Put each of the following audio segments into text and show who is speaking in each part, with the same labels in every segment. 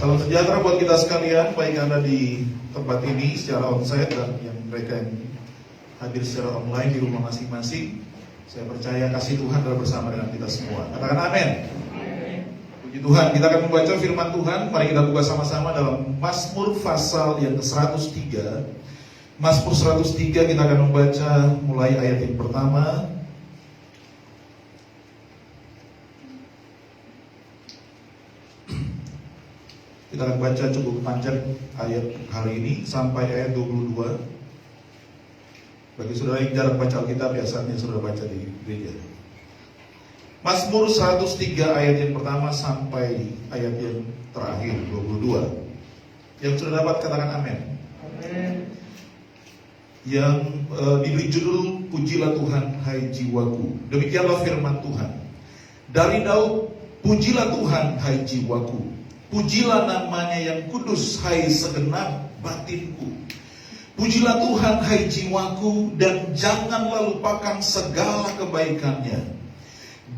Speaker 1: Salam sejahtera buat kita sekalian, baik Anda di tempat ini secara onsite dan mereka yang hadir secara online di rumah masing-masing. Saya percaya kasih Tuhan adalah bersama dengan kita semua. Katakan amin. Puji Tuhan, kita akan membaca firman Tuhan. Mari kita buka sama-sama dalam Mazmur pasal yang ke-103. Mazmur 103 kita akan membaca mulai ayat yang pertama. Kita akan baca cukup panjang ayat hari ini sampai ayat 22. Bagi saudara yang jarang baca Alkitab, biasanya saudara baca di gereja. Mazmur 103 ayat yang pertama sampai ayat yang terakhir 22. Yang sudah dapat katakan amin. Amin. Yang diberi judul Pujilah Tuhan hai jiwaku. Demikianlah firman Tuhan. Dari Daud, pujilah Tuhan hai jiwaku. Pujilah namanya yang kudus, hai segenap batinku. Pujilah Tuhan, hai jiwaku, dan janganlah lupakan segala kebaikannya.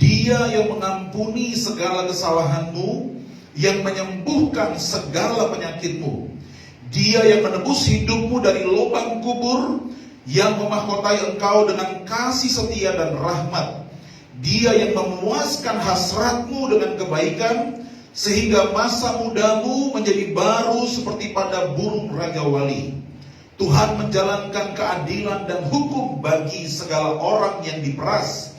Speaker 1: Dia yang mengampuni segala kesalahanmu, yang menyembuhkan segala penyakitmu. Dia yang menebus hidupmu dari lubang kubur, yang memahkotai engkau dengan kasih setia dan rahmat. Dia yang memuaskan hasratmu dengan kebaikan, sehingga masa mudamu menjadi baru seperti pada burung raja-wali. Tuhan menjalankan keadilan dan hukum bagi segala orang yang diperas.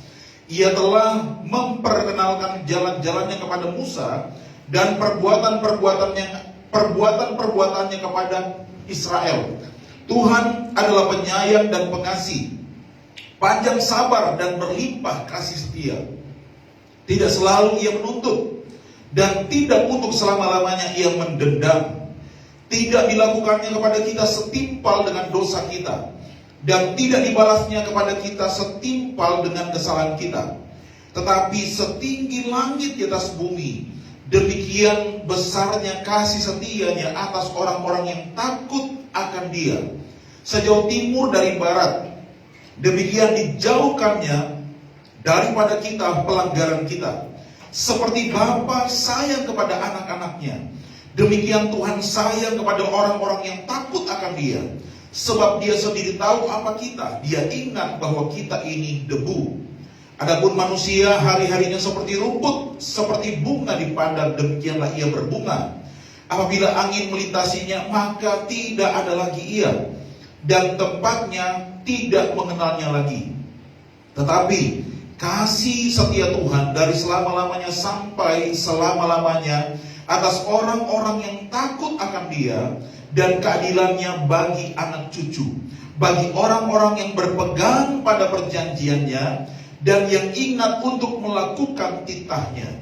Speaker 1: Ia telah memperkenalkan jalan-jalannya kepada Musa dan perbuatan-perbuatannya kepada Israel. Tuhan adalah penyayang dan pengasih, panjang sabar dan berlimpah kasih setia. Tidak selalu ia menuntut, dan tidak untuk selama-lamanya ia mendendam. Tidak dilakukannya kepada kita setimpal dengan dosa kita, dan tidak dibalasnya kepada kita setimpal dengan kesalahan kita. Tetapi setinggi langit di atas bumi, demikian besarnya kasih setianya atas orang-orang yang takut akan Dia. Sejauh timur dari barat, demikian dijauhkannya daripada kita pelanggaran kita. Seperti Bapa sayang kepada anak-anaknya, demikian Tuhan sayang kepada orang-orang yang takut akan Dia. Sebab Dia sendiri tahu apa kita. Dia ingat bahwa kita ini debu. Adapun manusia hari-harinya seperti rumput, seperti bunga di padang, demikianlah ia berbunga. Apabila angin melintasinya, maka tidak ada lagi ia, dan tempatnya tidak mengenalnya lagi. Tetapi kasih setia Tuhan dari selama-lamanya sampai selama-lamanya atas orang-orang yang takut akan Dia, dan keadilannya bagi anak cucu, bagi orang-orang yang berpegang pada perjanjiannya dan yang ingat untuk melakukan titahnya.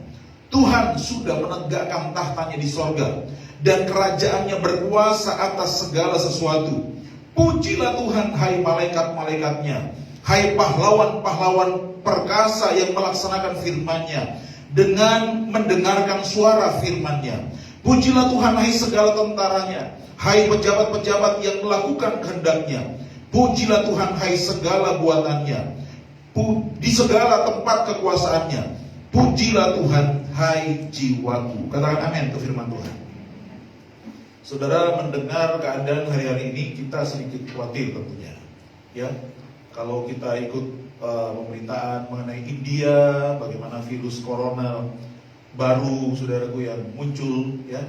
Speaker 1: Tuhan sudah menegakkan tahtanya di sorga, dan kerajaannya berkuasa atas segala sesuatu. Pujilah Tuhan hai malaikat-malaikatnya, hai pahlawan-pahlawan perkasa yang melaksanakan firman-Nya dengan mendengarkan suara firman-Nya. Pujilah Tuhan hai segala tentaranya, hai pejabat-pejabat yang melakukan kehendak-Nya. Pujilah Tuhan hai segala buatannya, di segala tempat kekuasaannya. Pujilah Tuhan hai jiwaku. Katakan amin ke firman Tuhan. Saudara, mendengar keadaan hari-hari ini kita sedikit khawatir tentunya, ya. Kalau kita ikut pemberitaan mengenai India, bagaimana virus corona baru, saudaraku, yang muncul, ya.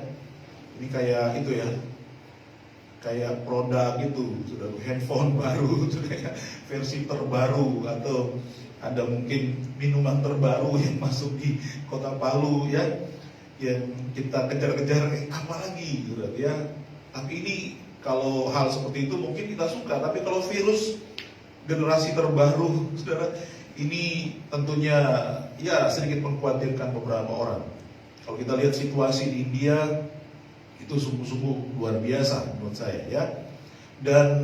Speaker 1: Ini kayak itu ya, kayak produk itu, saudaraku, handphone baru, kayak versi terbaru, atau ada mungkin minuman terbaru yang masuk di kota Palu, ya, yang kita kejar-kejar, apa lagi, saudara, ya. Tapi ini kalau hal seperti itu mungkin kita suka, tapi kalau virus generasi terbaru, saudara, ini tentunya ya sedikit mengkhawatirkan beberapa orang. Kalau kita lihat situasi di India, itu sungguh-sungguh luar biasa menurut saya, ya. Dan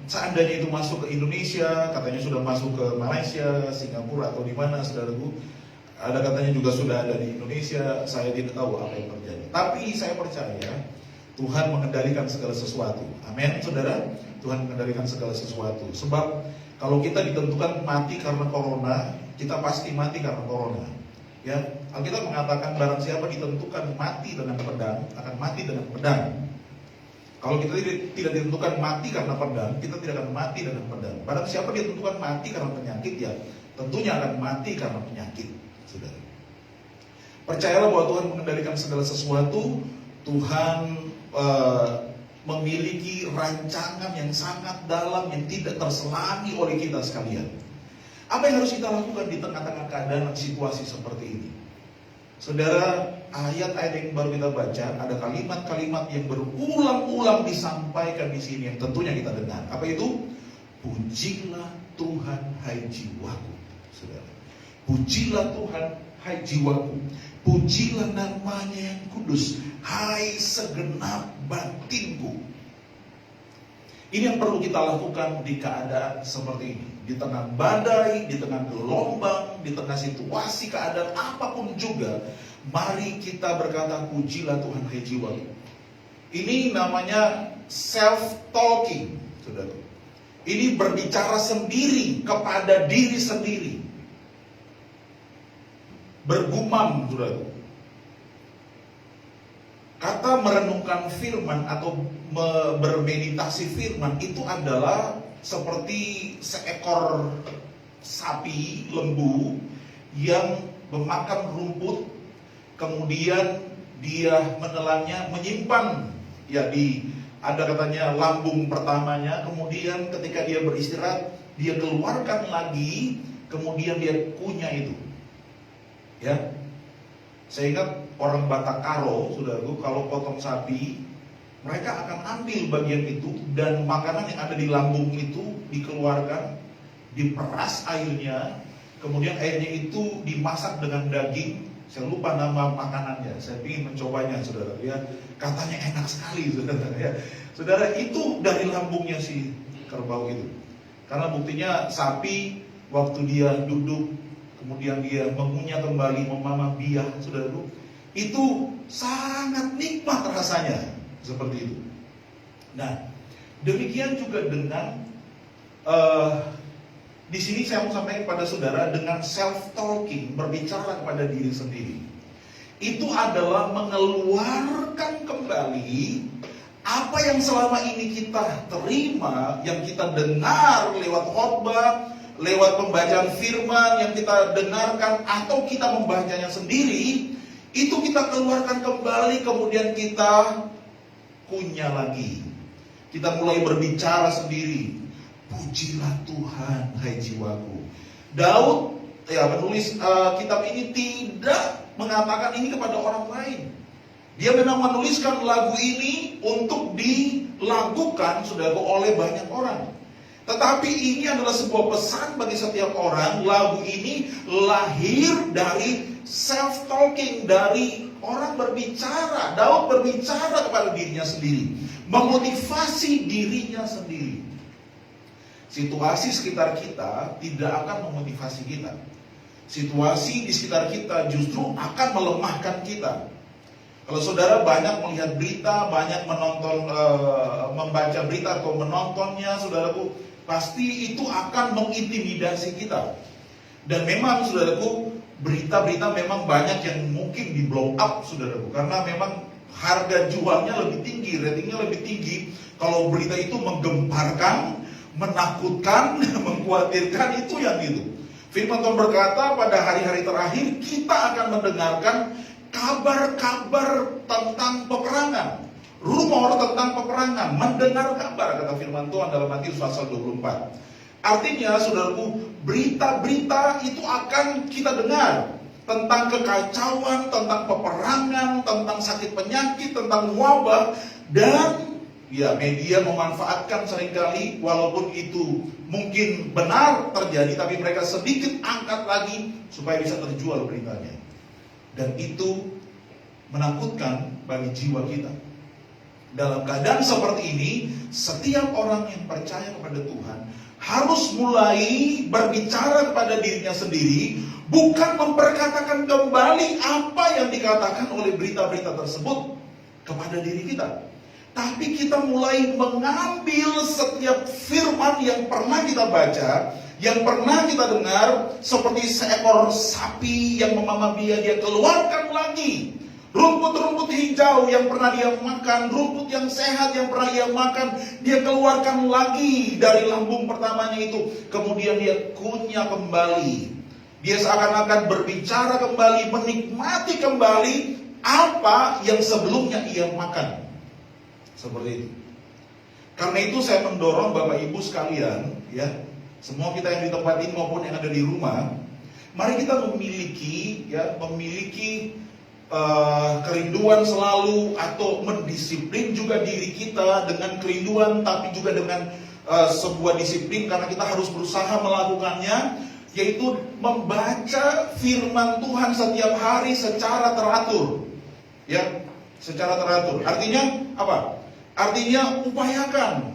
Speaker 1: seandainya itu masuk ke Indonesia, katanya sudah masuk ke Malaysia, Singapura atau di mana, saudaraku, ada katanya juga sudah ada di Indonesia. Saya tidak tahu apa yang terjadi. Tapi saya percaya Tuhan mengendalikan segala sesuatu. Amin, saudara. Tuhan mengendalikan segala sesuatu. Sebab kalau kita ditentukan mati karena corona, kita pasti mati karena corona, ya. Alkitab mengatakan barang siapa ditentukan mati dengan pedang, akan mati dengan pedang. Kalau kita tidak ditentukan mati karena pedang, kita tidak akan mati dengan pedang. Barang siapa ditentukan mati karena penyakit, ya tentunya akan mati karena penyakit, saudara. Percayalah bahwa Tuhan mengendalikan segala sesuatu. Tuhan memiliki rancangan yang sangat dalam yang tidak terselami oleh kita sekalian. Apa yang harus kita lakukan di tengah-tengah keadaan dan situasi seperti ini? Saudara, ayat-ayat yang baru kita baca, ada kalimat-kalimat yang berulang-ulang disampaikan di sini yang tentunya kita dengar. Apa itu? Pujilah Tuhan, hai jiwaku. Saudara, pujilah Tuhan, hai jiwaku. Pujilah namanya yang kudus, hai segenap batinku. Ini yang perlu kita lakukan di keadaan seperti ini. Di tengah badai, di tengah gelombang, di tengah situasi keadaan apapun juga, mari kita berkata, pujilah Tuhan, hai jiwaku. Ini namanya self-talking, saudara. Ini berbicara sendiri kepada diri sendiri. Bergumam, saudara. Kata merenungkan firman atau bermeditasi firman itu adalah seperti seekor sapi lembu yang memakan rumput, kemudian dia menelannya, menyimpan ya ada katanya lambung pertamanya, kemudian ketika dia beristirahat dia keluarkan lagi, kemudian dia kunyah itu. Ya, saya ingat orang Batak Karo, saudaraku, kalau potong sapi, mereka akan ambil bagian itu dan makanan yang ada di lambung itu dikeluarkan, diperas airnya, kemudian airnya itu dimasak dengan daging. Saya lupa nama makanannya, saya ingin mencobanya, saudara. Ya, katanya enak sekali, saudara. Ya, saudara, itu dari lambungnya si kerbau itu. Karena buktinya sapi waktu dia duduk, kemudian dia mengunyah kembali, memamah biah, saudaraku, itu sangat nikmat rasanya, seperti itu. Nah, demikian juga dengan di sini saya mau sampaikan kepada saudara dengan self-talking, berbicara kepada diri sendiri. Itu adalah mengeluarkan kembali apa yang selama ini kita terima, yang kita dengar lewat khotbah, lewat pembacaan firman yang kita dengarkan atau kita membacanya sendiri, itu kita keluarkan kembali, kemudian kita kunyah lagi. Kita mulai berbicara sendiri. Pujilah Tuhan, hai jiwaku. Daud, penulis kitab ini tidak mengatakan ini kepada orang lain. Dia memang menuliskan lagu ini untuk dilakukan, saudara, oleh banyak orang. Tetapi ini adalah sebuah pesan bagi setiap orang. Lagu ini lahir dari self-talking, dari orang berbicara. Daud berbicara kepada dirinya sendiri, memotivasi dirinya sendiri. Situasi sekitar kita tidak akan memotivasi kita. Situasi di sekitar kita justru akan melemahkan kita. Kalau saudara banyak melihat berita, banyak menonton, membaca berita atau menontonnya, saudaraku, pasti itu akan mengintimidasi kita. Dan memang, saudaraku, berita-berita memang banyak yang mungkin di blow up, saudaraku, karena memang harga jualnya lebih tinggi, ratingnya lebih tinggi. Kalau berita itu menggemparkan, menakutkan, mengkhawatirkan, itu yang itu. Firman Tuhan berkata, pada hari-hari terakhir kita akan mendengarkan kabar-kabar tentang peperangan, rumor tentang peperangan, mendengar kabar, kata firman Tuhan dalam Matius pasal 24. Artinya, saudaraku, berita-berita itu akan kita dengar tentang kekacauan, tentang peperangan, tentang sakit penyakit, tentang wabah, dan ya media memanfaatkan seringkali, walaupun itu mungkin benar terjadi, tapi mereka sedikit angkat lagi supaya bisa terjual beritanya. Dan itu menakutkan bagi jiwa kita. Dalam keadaan seperti ini, setiap orang yang percaya kepada Tuhan harus mulai berbicara kepada dirinya sendiri, bukan memperkatakan kembali apa yang dikatakan oleh berita-berita tersebut kepada diri kita. Tapi kita mulai mengambil setiap firman yang pernah kita baca, Yang pernah kita dengar seperti seekor sapi yang memamah dia keluarkan lagi rumput-rumput hijau yang pernah dia makan, rumput yang sehat yang pernah dia makan, dia keluarkan lagi dari lambung pertamanya itu. Kemudian dia kunyah kembali. Dia seakan-akan berbicara kembali, menikmati kembali apa yang sebelumnya ia makan. Seperti itu. Karena itu saya mendorong Bapak Ibu sekalian, ya, semua kita yang di tempat ini maupun yang ada di rumah, mari kita memiliki kerinduan selalu atau mendisiplin juga diri kita dengan kerinduan, tapi juga dengan sebuah disiplin karena kita harus berusaha melakukannya, yaitu membaca firman Tuhan setiap hari secara teratur, ya, secara teratur. Artinya apa? Artinya upayakan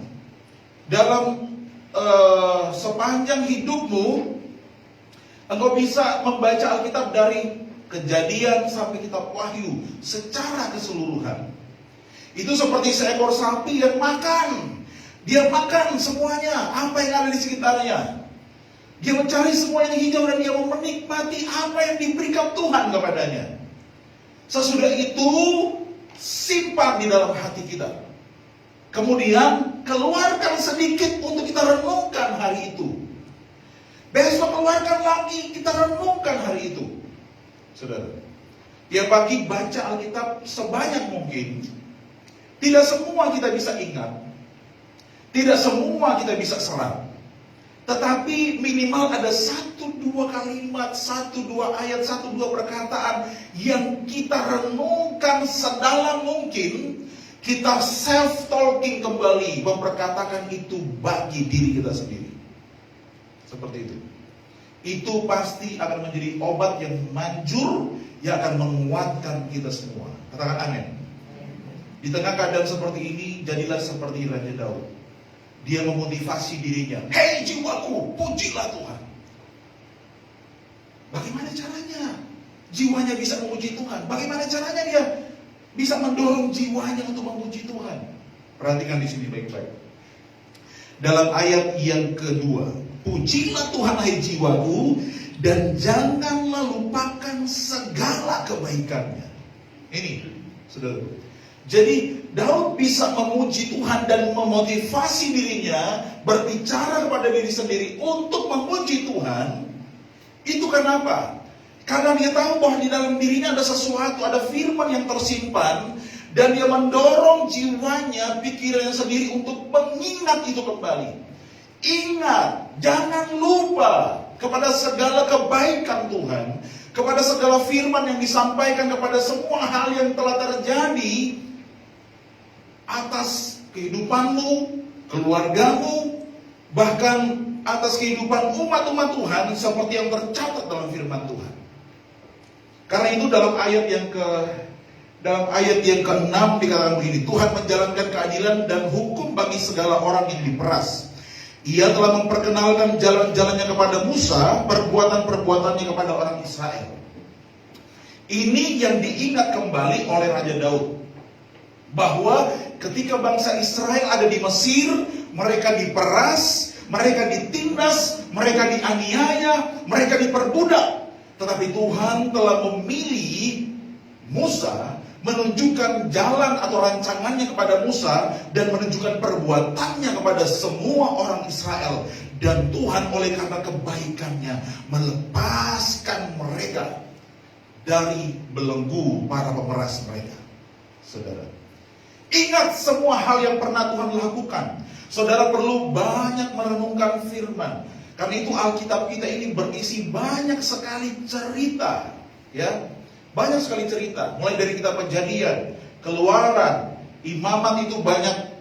Speaker 1: dalam sepanjang hidupmu engkau bisa membaca Alkitab dari Kejadian sampai kitab Wahyu secara keseluruhan. Itu seperti seekor sapi yang makan. Dia makan semuanya, apa yang ada di sekitarnya. Dia mencari semua yang hijau dan dia mau menikmati apa yang diberikan Tuhan kepadanya. Sesudah itu simpan di dalam hati kita. Kemudian keluarkan sedikit untuk kita renungkan hari itu. Besok keluarkan lagi, kita renungkan hari itu. Saudara, tiap pagi baca Alkitab sebanyak mungkin. Tidak semua kita bisa ingat, tidak semua kita bisa serap, tetapi minimal ada 1-2 kalimat, 1-2 ayat, 1-2 perkataan yang kita renungkan sedalam mungkin. Kita self-talking kembali, memperkatakan itu bagi diri kita sendiri. Seperti itu. Itu pasti akan menjadi obat yang manjur, yang akan menguatkan kita semua. Katakan amin. Di tengah keadaan seperti ini, jadilah seperti Raja Daud. Dia memotivasi dirinya. Hei jiwaku, pujilah Tuhan. Bagaimana caranya jiwanya bisa memuji Tuhan? Bagaimana caranya dia bisa mendorong jiwanya untuk memuji Tuhan? Perhatikan di sini baik-baik. Dalam ayat yang kedua, pujilah Tuhan hai jiwaku, dan janganlah lupakan segala kebaikannya. Ini, saudara. Jadi Daud bisa memuji Tuhan dan memotivasi dirinya berbicara kepada diri sendiri untuk memuji Tuhan. Itu kenapa? Karena dia tahu bahwa di dalam dirinya ada sesuatu, ada firman yang tersimpan, dan dia mendorong jiwanya, pikirannya sendiri untuk mengingat itu kembali. Ingat, jangan lupa kepada segala kebaikan Tuhan, kepada segala firman yang disampaikan, kepada semua hal yang telah terjadi atas kehidupanmu, keluargamu, bahkan atas kehidupan umat-umat Tuhan seperti yang tercatat dalam firman Tuhan. Karena itu dalam ayat yang ke-6 dikatakan begini, Tuhan menjalankan keadilan dan hukum bagi segala orang yang diperas. Ia telah memperkenalkan jalan-jalannya kepada Musa, perbuatan-perbuatannya kepada orang Israel. Ini yang diingat kembali oleh Raja Daud, bahwa ketika bangsa Israel ada di Mesir, mereka diperas, mereka ditindas, mereka dianiaya, mereka diperbudak. Tetapi Tuhan telah memilih Musa, menunjukkan jalan atau rancangannya kepada Musa, dan menunjukkan perbuatannya kepada semua orang Israel. Dan Tuhan oleh karena kebaikannya melepaskan mereka dari belenggu para pemeras mereka. Saudara, ingat semua hal yang pernah Tuhan lakukan. Saudara perlu banyak merenungkan firman. Karena itu Alkitab kita ini berisi banyak sekali cerita, ya. Banyak sekali cerita, mulai dari kitab Kejadian, Keluaran, Imamat, itu banyak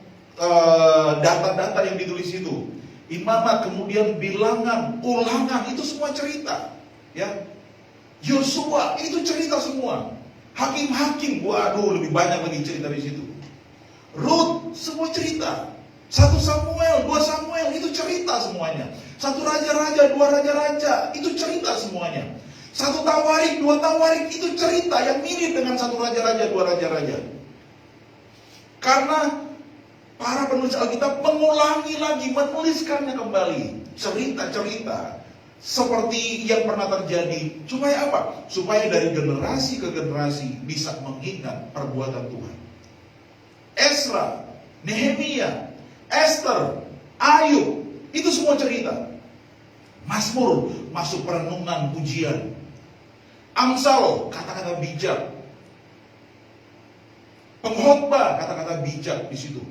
Speaker 1: data-data yang ditulis itu. Imamat, kemudian Bilangan, Ulangan, itu semua cerita, ya. Yosua, itu cerita semua. Hakim-hakim, waduh, lebih banyak lagi cerita di situ. Rut, semua cerita. 1 Samuel, 2 Samuel, itu cerita semuanya. 1 Raja-Raja, 2 Raja-Raja, itu cerita semuanya. 1 Tawarik, 2 Tawarik, itu cerita yang mirip dengan 1 Raja-Raja, 2 Raja-Raja. Karena para penulis Alkitab mengulangi lagi, menuliskannya kembali, cerita-cerita seperti yang pernah terjadi. Supaya apa? Supaya dari generasi ke generasi bisa mengingat perbuatan Tuhan. Ezra, Nehemia, Esther, Ayub, itu semua cerita. Mazmur masuk perenungan pujian. Amsal, kata-kata bijak. Pengkhotbah, kata-kata bijak di situ.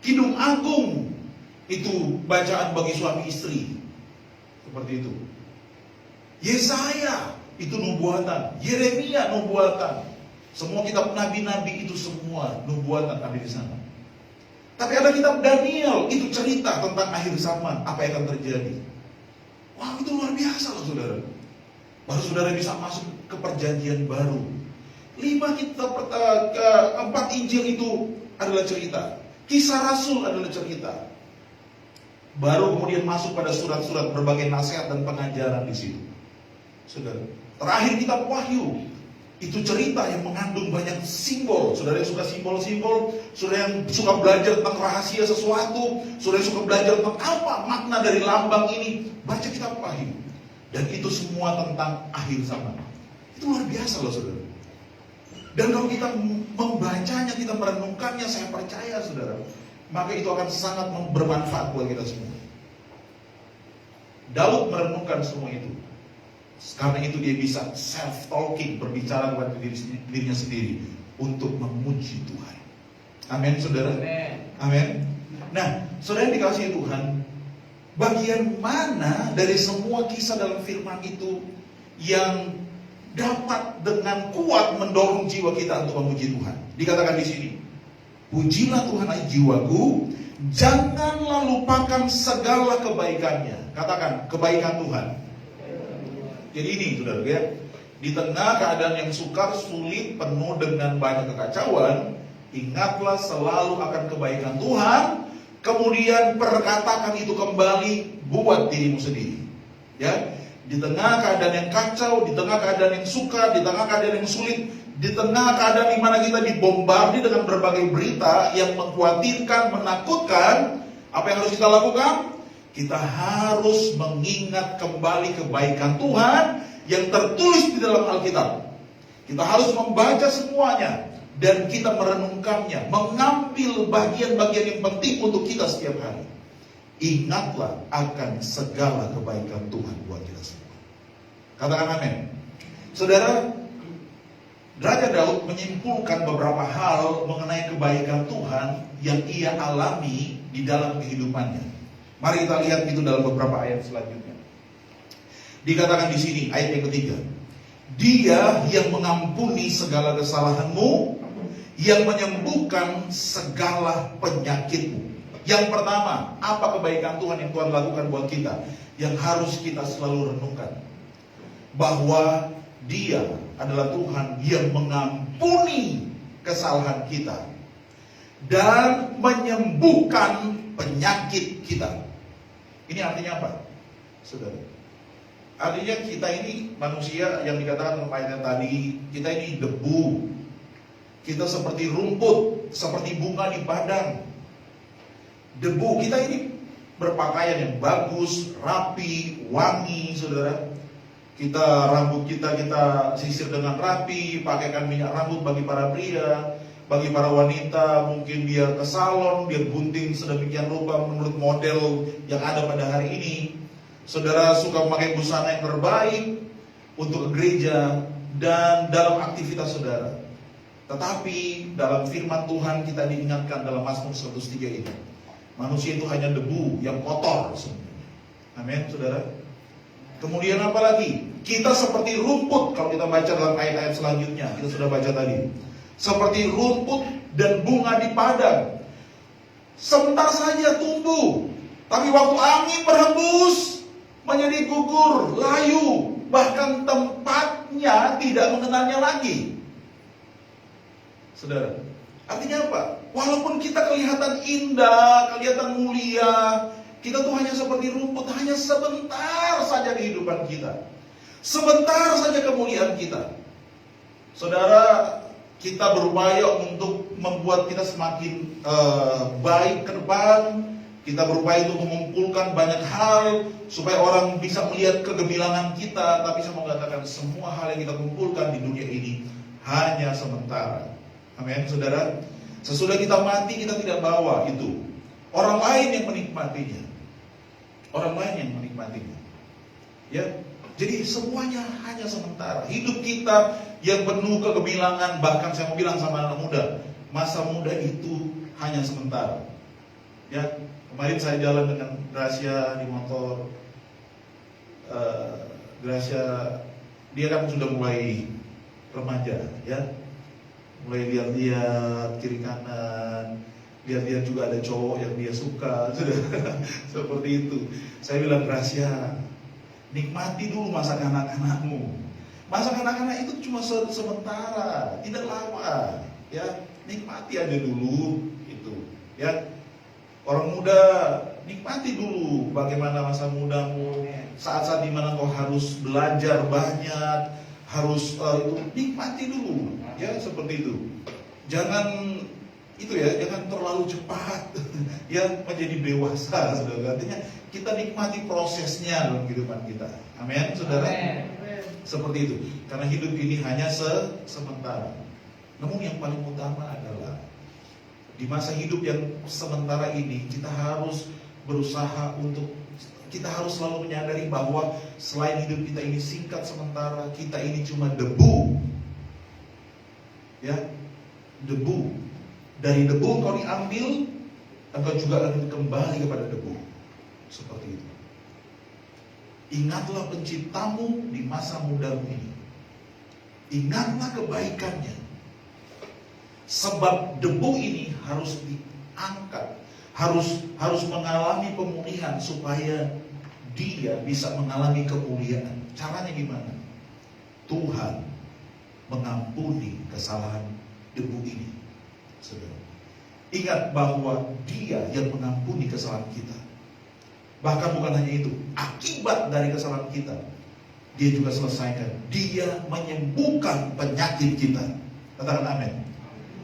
Speaker 1: Kidung Agung, itu bacaan bagi suami istri. Seperti itu. Yesaya, itu nubuatan. Yeremia, nubuatan. Semua kitab nabi-nabi itu semua nubuatan ada di sana. Tapi ada kitab Daniel, itu cerita tentang akhir zaman, apa yang akan terjadi. Wah, itu luar biasa loh saudara. Baru saudara bisa masuk ke perjanjian baru. 4 Injil itu adalah cerita. Kisah Rasul adalah cerita. Baru kemudian masuk pada surat-surat berbagai nasihat dan pengajaran di situ. Saudara, terakhir kitab Wahyu, itu cerita yang mengandung banyak simbol. Saudara yang suka simbol-simbol, saudara yang suka belajar tentang rahasia sesuatu, saudara yang suka belajar tentang apa makna dari lambang ini, baca kitab Wahyu. Dan itu semua tentang akhir zaman. Itu luar biasa loh saudara. Dan kalau kita membacanya, kita merenungkannya, saya percaya saudara, maka itu akan sangat bermanfaat buat kita semua. Daud merenungkan semua itu. Karena itu dia bisa self-talking, berbicara kepada dirinya sendiri untuk memuji Tuhan. Amin saudara. Amin. Nah, saudara yang dikasihi Tuhan, bagian mana dari semua kisah dalam firman itu yang dapat dengan kuat mendorong jiwa kita untuk memuji Tuhan? Dikatakan di sini, pujilah Tuhan hai jiwaku, janganlah lupakan segala kebaikannya. Katakan, kebaikan Tuhan. Jadi ini saudara ya, di tengah keadaan yang sukar, sulit, penuh dengan banyak kekacauan, ingatlah selalu akan kebaikan Tuhan. Kemudian perkatakan itu kembali buat dirimu sendiri. Ya, di tengah keadaan yang kacau, di tengah keadaan yang sukar, di tengah keadaan yang sulit, di tengah keadaan di mana kita dibombardir dengan berbagai berita yang mengkhawatirkan, menakutkan, apa yang harus kita lakukan? Kita harus mengingat kembali kebaikan Tuhan yang tertulis di dalam Alkitab. Kita harus membaca semuanya dan kita merenungkannya, mengambil bagian-bagian yang penting untuk kita setiap hari. Ingatlah akan segala kebaikan Tuhan buat kita semua. Katakan amin. Saudara, Raja Daud menyimpulkan beberapa hal mengenai kebaikan Tuhan yang ia alami di dalam kehidupannya. Mari kita lihat itu dalam beberapa ayat selanjutnya. Dikatakan di sini ayat yang ketiga, Dia yang mengampuni segala kesalahanmu, yang menyembuhkan segala penyakitmu. Yang pertama, apa kebaikan Tuhan yang Tuhan lakukan buat kita, yang harus kita selalu renungkan? Bahwa Dia adalah Tuhan yang mengampuni kesalahan kita dan menyembuhkan penyakit kita. Ini artinya apa, saudara? Artinya kita ini manusia yang dikatakan dalam ayat tadi, kita ini debu. Kita seperti rumput, seperti bunga di padang. Debu, kita ini berpakaian yang bagus, rapi, wangi, saudara. Rambut kita sisir dengan rapi, pakaikan minyak rambut bagi para pria. Bagi para wanita, mungkin dia ke salon, dia gunting sedemikian rupa menurut model yang ada pada hari ini. Saudara suka memakai busana yang terbaik untuk ke gereja dan dalam aktivitas saudara. Tetapi dalam firman Tuhan kita diingatkan dalam Mazmur 103 ini, manusia itu hanya debu yang kotor sebenarnya. Amin, saudara. Kemudian apa lagi? Kita seperti rumput, kalau kita baca dalam ayat-ayat selanjutnya, kita sudah baca tadi. Seperti rumput dan bunga di padang, sebentar saja tumbuh, tapi waktu angin berhembus menjadi gugur, layu, bahkan tempatnya tidak mengenalnya lagi. Saudara, artinya apa? Walaupun kita kelihatan indah, kelihatan mulia, kita tuh hanya seperti rumput, hanya sebentar saja kehidupan kita, sebentar saja kemuliaan kita. Saudara, kita berupaya untuk membuat kita semakin baik ke depan. Kita berupaya untuk mengumpulkan banyak hal supaya orang bisa melihat kegemilangan kita. Tapi saya mau katakan, semua hal yang kita kumpulkan di dunia ini hanya sementara. Amin, saudara. Sesudah kita mati, kita tidak bawa itu. Orang lain yang menikmatinya. Orang lain yang menikmatinya. Ya, jadi semuanya hanya sementara. Hidup kita yang penuh kegemilangan, bahkan saya mau bilang sama anak muda, masa muda itu hanya sementara. Ya, kemarin saya jalan dengan Gracia di motor. Gracia, dia kan sudah mulai remaja, ya, mulai lihat-lihat kiri kanan, lihat-lihat juga ada cowok yang dia suka, sudah seperti itu. Saya bilang, Gracia, nikmati dulu masa kanak-kanakmu. Masa kanak-kanak itu cuma sementara, tidak lama, ya, nikmati aja dulu, itu, ya. Orang muda, nikmati dulu bagaimana masa mudamu, saat-saat dimana kau harus belajar banyak, harus itu, nikmati dulu, ya, seperti itu. Jangan itu ya, jangan terlalu cepat ya menjadi dewasa, saudara. Artinya kita nikmati prosesnya dalam kehidupan kita. Amin, saudara. Amen. Seperti itu. Karena hidup ini hanya sementara. Namun yang paling utama adalah di masa hidup yang sementara ini, kita harus berusaha untuk, kita harus selalu menyadari bahwa selain hidup kita ini singkat sementara, kita ini cuma debu. Ya, debu. Dari debu kau diambil, engkau juga akan kembali kepada debu. Seperti itu. Ingatlah penciptamu di masa mudamu ini. Ingatlah kebaikannya. Sebab debu ini harus diangkat, harus mengalami pemulihan supaya dia bisa mengalami kemuliaan. Caranya gimana? Tuhan mengampuni kesalahan debu ini. Saudara, ingat bahwa Dia yang mengampuni kesalahan kita. Bahkan bukan hanya itu, akibat dari kesalahan kita, Dia juga selesaikan. Dia menyembuhkan penyakit kita. Katakan amin.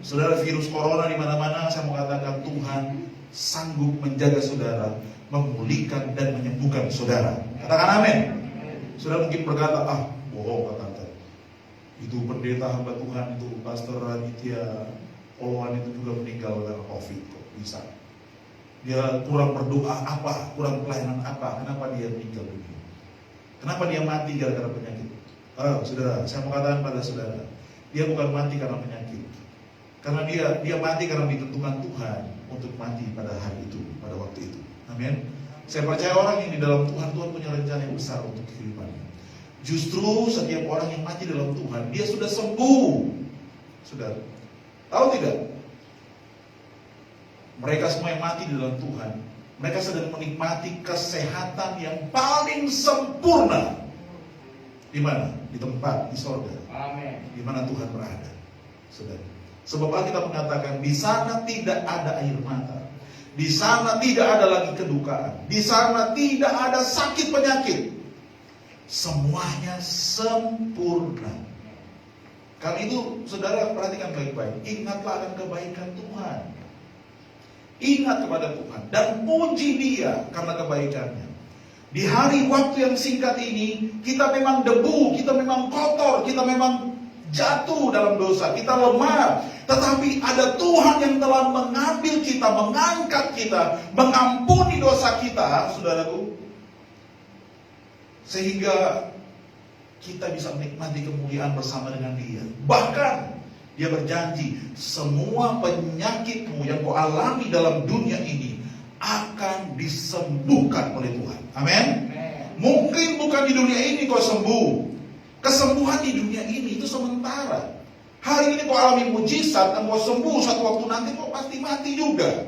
Speaker 1: Saudara, virus corona di mana-mana, saya mau katakan Tuhan sanggup menjaga saudara, memulihkan dan menyembuhkan saudara. Katakan amin. Saudara mungkin berkata, bohong kata itu pendeta hamba Tuhan itu, Pastor Raditya Polohan itu juga meninggal karena COVID kok bisa. Dia kurang berdoa apa, kurang pelayanan apa, kenapa dia meninggal begini? Kenapa dia mati gara-gara penyakit? Saudara, saya mau katakan pada saudara, dia bukan mati karena penyakit. Karena dia mati karena ditentukan Tuhan untuk mati pada hari itu, pada waktu itu. Amin. Saya percaya orang yang di dalam Tuhan, Tuhan punya rencana yang besar untuk kehidupannya. Justru setiap orang yang mati dalam Tuhan, dia sudah sembuh. Saudara, tahu tidak? Mereka semua yang mati di dalam Tuhan, mereka sedang menikmati kesehatan yang paling sempurna. Di mana? Di tempat, di sorga. Amin. Di mana Tuhan berada. Saudara. Sebab Alkitab mengatakan di sana tidak ada air mata, di sana tidak ada lagi kedukaan, di sana tidak ada sakit penyakit. Semuanya sempurna. Karena itu, saudara perhatikan baik-baik. Ingatlah akan kebaikan Tuhan. Ingat kepada Tuhan dan puji Dia karena kebaikannya. Di hari waktu yang singkat ini, kita memang debu, kita memang kotor, kita memang jatuh dalam dosa, kita lemah. Tetapi ada Tuhan yang telah mengambil kita, mengangkat kita, mengampuni dosa kita, saudaraku. Sehingga kita bisa menikmati kemuliaan bersama dengan Dia. Bahkan Dia berjanji, semua penyakitmu yang kau alami dalam dunia ini akan disembuhkan oleh Tuhan. Amin. Mungkin bukan di dunia ini kau sembuh. Kesembuhan di dunia ini itu sementara. Hari ini kau alami mujizat dan kau sembuh, suatu waktu nanti kau pasti mati juga.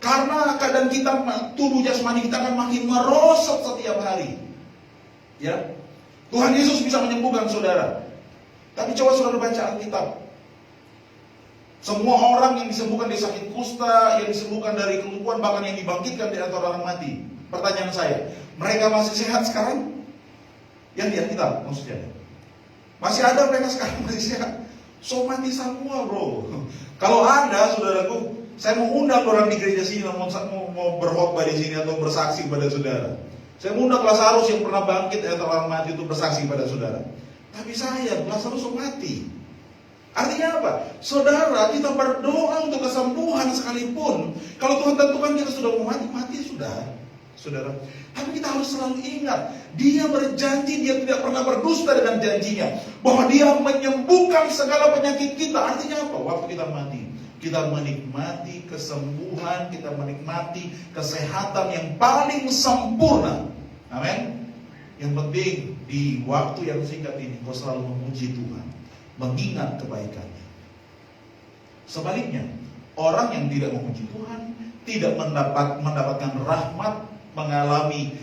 Speaker 1: Karena keadaan kita, tubuh jasmani kita akan makin merosot setiap hari. Ya, Tuhan Yesus bisa menyembuhkan saudara. Tapi coba saudara baca Alkitab. Semua orang yang disembuhkan dari sakit kusta, yang disembuhkan dari kelumpuhan, bahkan yang dibangkitkan dari antara orang mati. Pertanyaan saya, mereka masih sehat sekarang? Yang di Alkitab maksudnya. Masih ada mereka sekarang masih sehat? So mati semua bro. Kalau Anda, saudaraku, Saya mau undang orang di gereja sini mau berkhotbah di sini atau bersaksi kepada saudara. Saya mau undang Lazarus yang pernah bangkit dari orang mati itu bersaksi kepada saudara. Tapi sayang, Lazarus mati. Artinya apa? Saudara, kita berdoa untuk kesembuhan sekalipun. Kalau Tuhan tentukan kita sudah mau mati sudah. Saudara, tapi kita harus selalu ingat, Dia berjanji, Dia tidak pernah berdusta dengan janjinya, bahwa Dia menyembuhkan segala penyakit kita. Artinya apa? Waktu kita mati, kita menikmati kesembuhan, kita menikmati kesehatan yang paling sempurna. Amin. Yang penting di waktu yang singkat ini kau selalu memuji Tuhan, mengingat kebaikannya. Sebaliknya, orang yang tidak memuji Tuhan, tidak mendapatkan rahmat, mengalami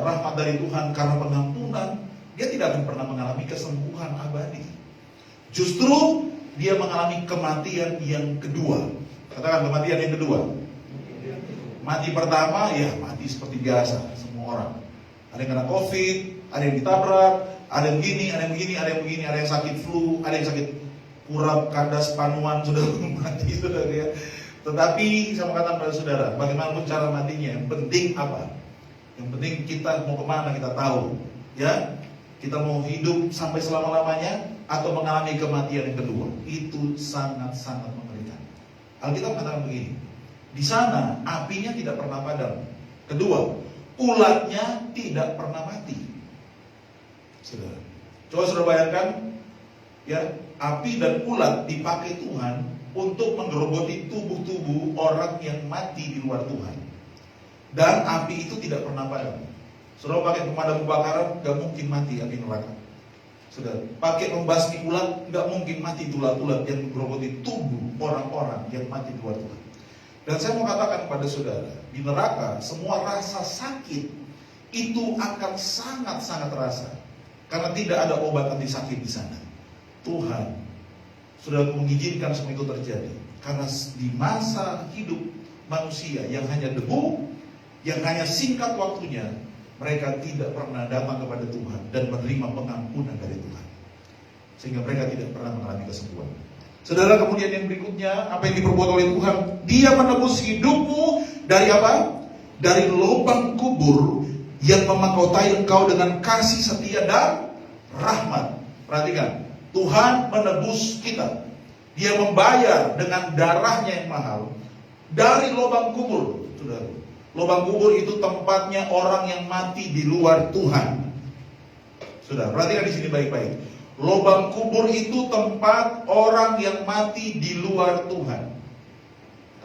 Speaker 1: rahmat dari Tuhan karena pengampunan, dia tidak akan pernah mengalami kesembuhan abadi. Justru dia mengalami kematian yang kedua. Katakan kematian yang kedua. Mati pertama ya mati seperti biasa semua orang. Ada yang kena COVID, ada yang ditabrak, ada yang begini, ada yang begini, ada yang begini, ada yang sakit flu, ada yang sakit kurap, kandas, panuan, sudah mati sudah ya. Tetapi saya mengatakan pada saudara, bagaimanapun cara matinya, yang penting apa? Yang penting kita mau kemana kita tahu, ya. Kita mau hidup sampai selama-lamanya atau mengalami kematian yang kedua. Itu sangat-sangat mengerikan. Alkitab mengatakan begini, di sana apinya tidak pernah padam. Kedua, ulatnya tidak pernah mati. Saudara, coba saudara bayangkan, ya, api dan ulat dipakai Tuhan untuk menggerogoti tubuh-tubuh orang yang mati di luar Tuhan. Dan api itu tidak pernah padam. Saudara pakai pemadam kebakaran, gak mungkin mati api neraka. Saudara, pakai membasmi ulat, gak mungkin mati ulat-ulat yang menggerogoti tubuh orang-orang yang mati di luar Tuhan. Dan saya mau katakan kepada saudara, di neraka semua rasa sakit itu akan sangat-sangat terasa, karena tidak ada obat anti sakit di sana. Tuhan sudah mengizinkan semua itu terjadi, karena di masa hidup manusia yang hanya debu, yang hanya singkat waktunya, mereka tidak pernah datang kepada Tuhan dan menerima pengampunan dari Tuhan, sehingga mereka tidak pernah mengalami kesembuhan. Saudara, kemudian yang berikutnya, apa yang diperbuat oleh Tuhan? Dia menebus hidupmu dari apa? Dari lubang kubur yang memangkotai engkau dengan kasih setia dan rahmat. Perhatikan, Tuhan menebus kita. Dia membayar dengan darahnya yang mahal dari lubang kubur. Saudara, lubang kubur itu tempatnya orang yang mati di luar Tuhan. Saudara, perhatikan di sini baik-baik. Lubang kubur itu tempat orang yang mati di luar Tuhan.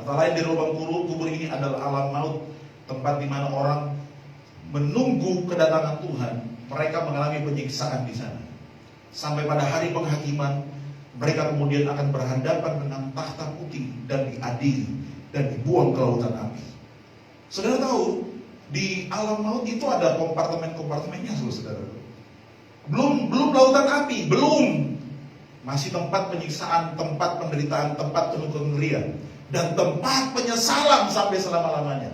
Speaker 1: Kata lain, di lubang kubur ini adalah alam maut, tempat di mana orang menunggu kedatangan Tuhan. Mereka mengalami penyiksaan di sana. Sampai pada hari penghakiman, mereka kemudian akan berhadapan dengan tahta putih dan diadili dan dibuang ke lautan api. Saudara tahu, di alam maut itu ada kompartemen-kompartemennya, saudara. Belum lautan api, belum. Masih tempat penyiksaan, tempat penderitaan, tempat penuh kengerian, dan tempat penyesalan sampai selama-lamanya.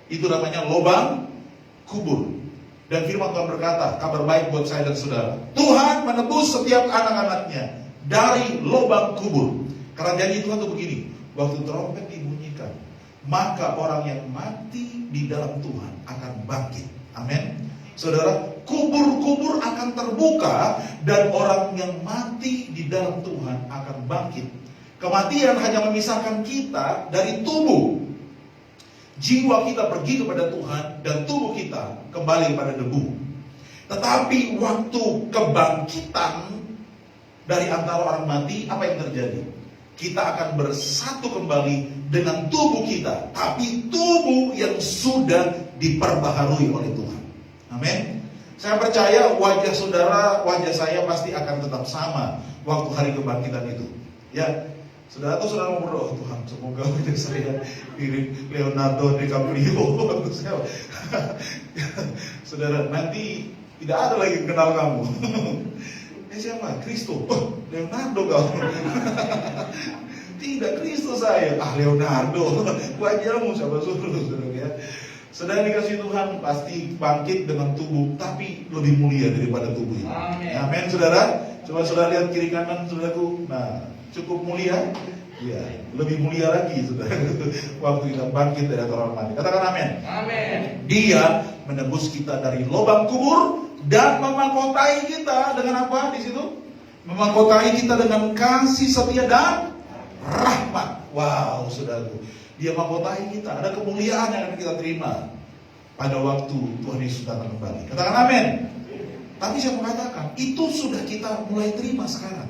Speaker 1: Itu namanya lubang kubur. Dan firman Tuhan berkata, kabar baik buat saya dan saudara, Tuhan menebus setiap anak-anaknya dari lubang kubur. Karena janji Tuhan itu begini, waktu trompet dibunyikan, maka orang yang mati di dalam Tuhan akan bangkit. Amin. Saudara, kubur-kubur akan terbuka dan orang yang mati di dalam Tuhan akan bangkit. Kematian hanya memisahkan kita dari tubuh. Jiwa kita pergi kepada Tuhan dan tubuh kita kembali kepada debu. Tetapi waktu kebangkitan dari antara orang mati, apa yang terjadi? Kita akan bersatu kembali dengan tubuh kita, tapi tubuh yang sudah diperbaharui oleh Tuhan. Amin. Saya percaya wajah saudara, wajah saya pasti akan tetap sama waktu hari kebangkitan itu. Ya, saudara tuh saudara mau berdoa, Tuhan semoga wajah saya mirip Leonardo DiCaprio. Saudara, nanti tidak ada lagi yang kenal kamu. Siapa? Kristo. Leonardo kau. Tidak, Kristo saya. Leonardo. Wajahmu siapa suruh, saudara ya. Saudara dikasih Tuhan pasti bangkit dengan tubuh, tapi lebih mulia daripada tubuh ini. Amin, saudara. Coba saudara lihat kiri kanan saudaraku. Nah, cukup mulia. Ya, lebih mulia lagi sudah waktu kita bangkit dari antara orang mati. Katakan amin.
Speaker 2: Amin.
Speaker 1: Dia menebus kita dari lubang kubur dan memahkotai kita dengan apa di situ? Memahkotai kita dengan kasih setia dan rahmat. Wow, saudaraku. Dia memahkotai kita. Ada kemuliaan yang akan kita terima pada waktu Tuhan Yesus datang kembali. Katakan amin. Tapi saya mengatakan, itu sudah kita mulai terima sekarang.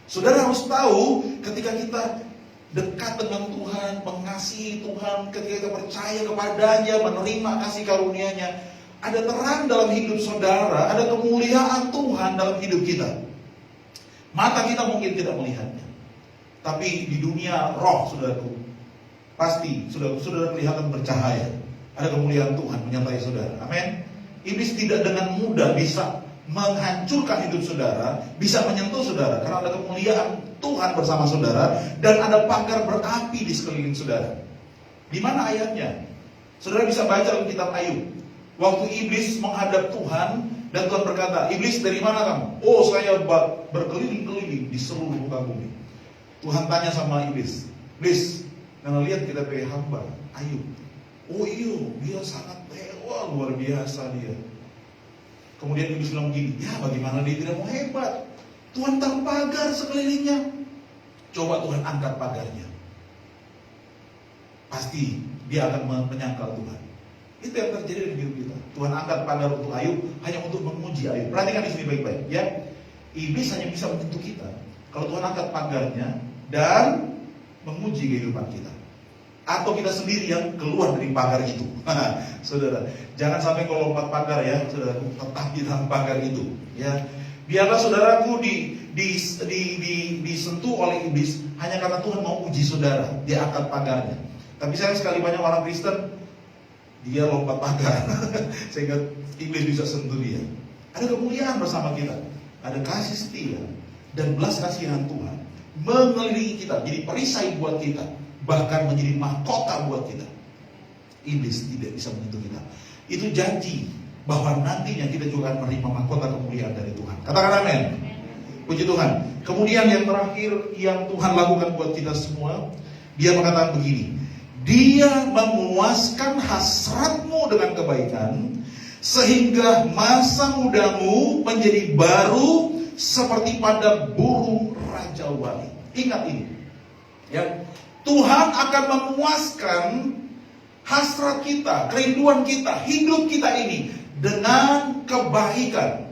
Speaker 1: Saudara harus tahu, ketika kita dekat dengan Tuhan, mengasihi Tuhan, ketika kita percaya kepadanya, menerima kasih karunia-Nya, ada terang dalam hidup saudara, ada kemuliaan Tuhan dalam hidup kita. Mata kita mungkin tidak melihatnya, tapi di dunia roh, saudaraku, pasti saudara kelihatan bercahaya. Ada kemuliaan Tuhan menyertai saudara. Amin. Iblis tidak dengan mudah bisa menghancurkan hidup saudara, bisa menyentuh saudara, karena ada kemuliaan Tuhan bersama saudara, dan ada pagar berapi di sekeliling saudara. Di mana ayatnya? Saudara bisa baca dalam kitab Ayub. Waktu iblis menghadap Tuhan, dan Tuhan berkata, "Iblis, dari mana kamu?" "Oh, saya berkeliling-keliling di seluruh muka bumi." Tuhan tanya sama iblis, "Iblis, karena lihat kita pakai hamba Ayub." "Oh iya, dia sangat luar biasa dia." Kemudian iblis bilang begini, "Ya bagaimana dia tidak mau hebat? Tuhan taruh pagar sekelilingnya. Coba Tuhan angkat pagarnya. Pasti dia akan menyangkal Tuhan." Itu yang terjadi di hidup kita. Tuhan angkat pagar untuk Ayub hanya untuk menguji Ayub. Perhatikan di sini baik-baik ya. Iblis hanya bisa menyentuh kita kalau Tuhan angkat pagarnya dan menguji kehidupan kita. Atau kita sendiri yang keluar dari pagar itu. Saudara, jangan sampai kalau lompat pagar ya, saudara, tetap di dalam pagar itu. Ya, biarlah saudaraku disentuh oleh iblis hanya karena Tuhan mau uji saudara. Dia angkat pagarnya. Tapi sayang sekali banyak orang Kristen dia lompat pagar sehingga iblis bisa sentuh dia. Ada kemuliaan bersama kita, ada kasih setia dan belas kasihan Tuhan mengelilingi kita, jadi perisai buat kita, bahkan menjadi mahkota buat kita. Iblis tidak bisa menyentuh kita. Itu janji bahwa nantinya kita juga akan menerima mahkota kemuliaan dari Tuhan. Katakan amin. Puji Tuhan. Kemudian yang terakhir yang Tuhan lakukan buat kita semua, Dia mengatakan begini, Dia memuaskan hasratmu dengan kebaikan, sehingga masa mudamu menjadi baru seperti pada burung rajawali. Ingat ini ya, Tuhan akan memuaskan hasrat kita, kerinduan kita, hidup kita ini dengan kebaikan.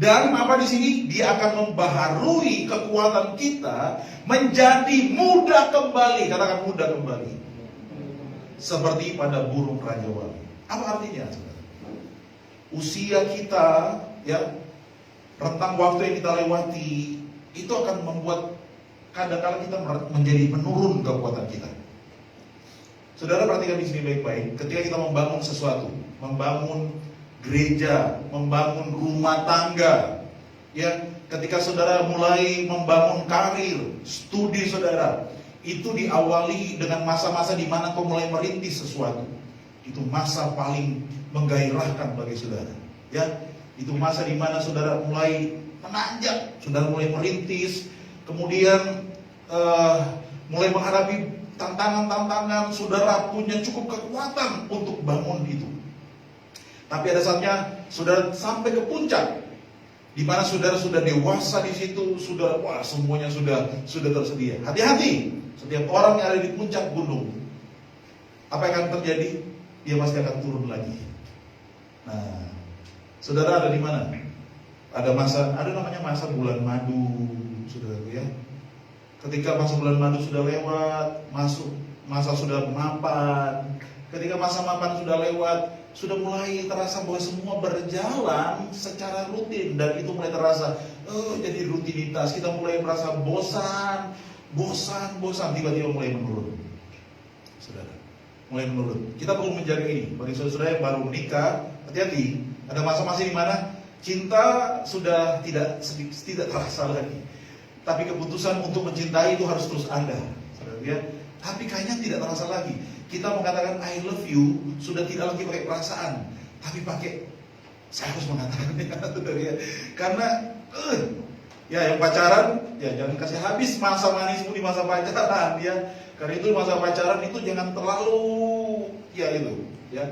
Speaker 1: Dan apa di sini? Dia akan membaharui kekuatan kita menjadi muda kembali. Katakan muda kembali. Seperti pada burung rajawali. Apa artinya? Usia kita, ya, rentang waktu yang kita lewati, itu akan membuat kadang-kadang kita menjadi menurun kekuatan kita. Saudara perhatikan di sini baik-baik. Ketika kita membangun sesuatu, membangun gereja, membangun rumah tangga, ya, ketika saudara mulai membangun karir, studi saudara, itu diawali dengan masa-masa di mana kau mulai merintis sesuatu. Itu masa paling menggairahkan bagi saudara, ya. Itu masa di mana saudara mulai menanjak, saudara mulai merintis, kemudian mulai menghadapi tantangan-tantangan, saudara punya cukup kekuatan untuk bangun itu. Tapi ada saatnya saudara sampai ke puncak, di mana saudara sudah dewasa di situ, sudah wah semuanya sudah tersedia. Hati-hati, setiap orang yang ada di puncak gunung, apa yang akan terjadi? Dia pasti akan turun lagi. Nah, saudara ada di mana? Ada namanya masa bulan madu, saudara ya. Ketika masa bulan madu sudah lewat, masa sudah mapan. Ketika masa mapan sudah lewat, sudah mulai terasa bahwa semua berjalan secara rutin, dan itu mulai terasa jadi rutinitas. Kita mulai merasa bosan, tiba-tiba mulai menurun. Saudara, mulai menurun. Kita perlu menjaga ini. Bagi saudara yang baru menikah, hati-hati. Ada masa-masa di mana cinta sudah tidak terasa lagi. Tapi keputusan untuk mencintai itu harus terus ada. Saudara ya. Tapi kayaknya tidak terasa lagi. Kita mengatakan I love you sudah tidak lagi pakai perasaan, tapi pakai saya harus mengatakannya, saudara ya. Karena Ya, yang pacaran, ya jangan kasih habis masa manismu di masa pacaran, ya. Karena itu masa pacaran itu jangan terlalu, ya itu, ya.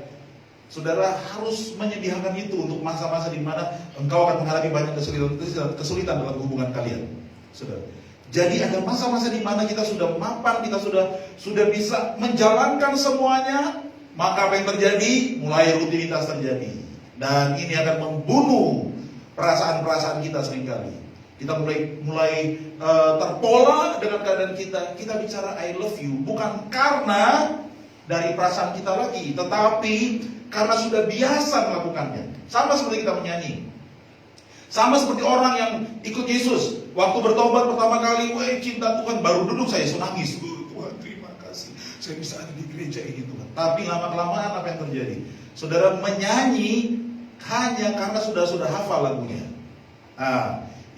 Speaker 1: Saudara harus menyediakan itu untuk masa-masa di mana engkau akan menghadapi banyak kesulitan dalam hubungan kalian, saudara. Jadi ada masa-masa di mana kita sudah mapan, kita sudah bisa menjalankan semuanya, maka apa yang terjadi? Mulai rutinitas terjadi, dan ini akan membunuh perasaan-perasaan kita seringkali. Kita mulai terpola dengan keadaan kita. Kita bicara I love you bukan karena dari perasaan kita lagi, tetapi karena sudah biasa melakukannya. Sama seperti kita menyanyi. Sama seperti orang yang ikut Yesus. Waktu bertobat pertama kali, wah cinta Tuhan, baru duduk saya nangis. Tuhan terima kasih, saya bisa ada di gereja ini Tuhan. Tapi lama-kelamaan apa yang terjadi? Saudara menyanyi hanya karena sudah hafal lagunya.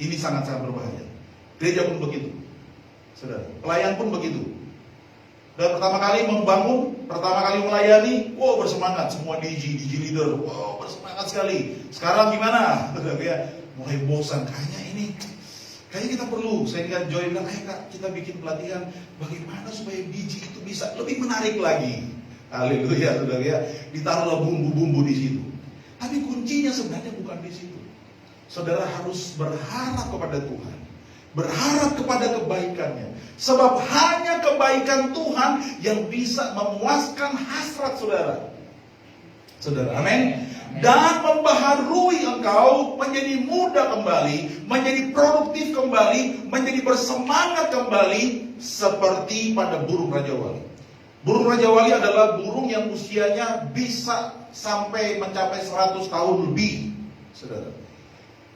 Speaker 1: Ini sangat-sangat berbahaya. Gereja pun begitu, saudara. Pelayan pun begitu. Dan pertama kali membangun, pertama kali melayani, wow bersemangat. Semua DJ leader, wow bersemangat sekali. Sekarang gimana? Ya, mulai bosan. Kayaknya kita perlu. Saya ingat Joy bilang, Kak, kita bikin pelatihan bagaimana supaya DJ itu bisa lebih menarik lagi. Haleluya, saudara ya. Ditaruhlah bumbu-bumbu di situ. Tapi kuncinya sebenarnya bukan di situ. Saudara harus berharap kepada Tuhan, berharap kepada kebaikannya. Sebab hanya kebaikan Tuhan yang bisa memuaskan hasrat saudara. Saudara, amin. Dan membaharui engkau menjadi muda kembali, menjadi produktif kembali, menjadi bersemangat kembali seperti pada burung Raja Wali. Burung Raja Wali adalah burung yang usianya bisa sampai mencapai 100 tahun lebih, saudara.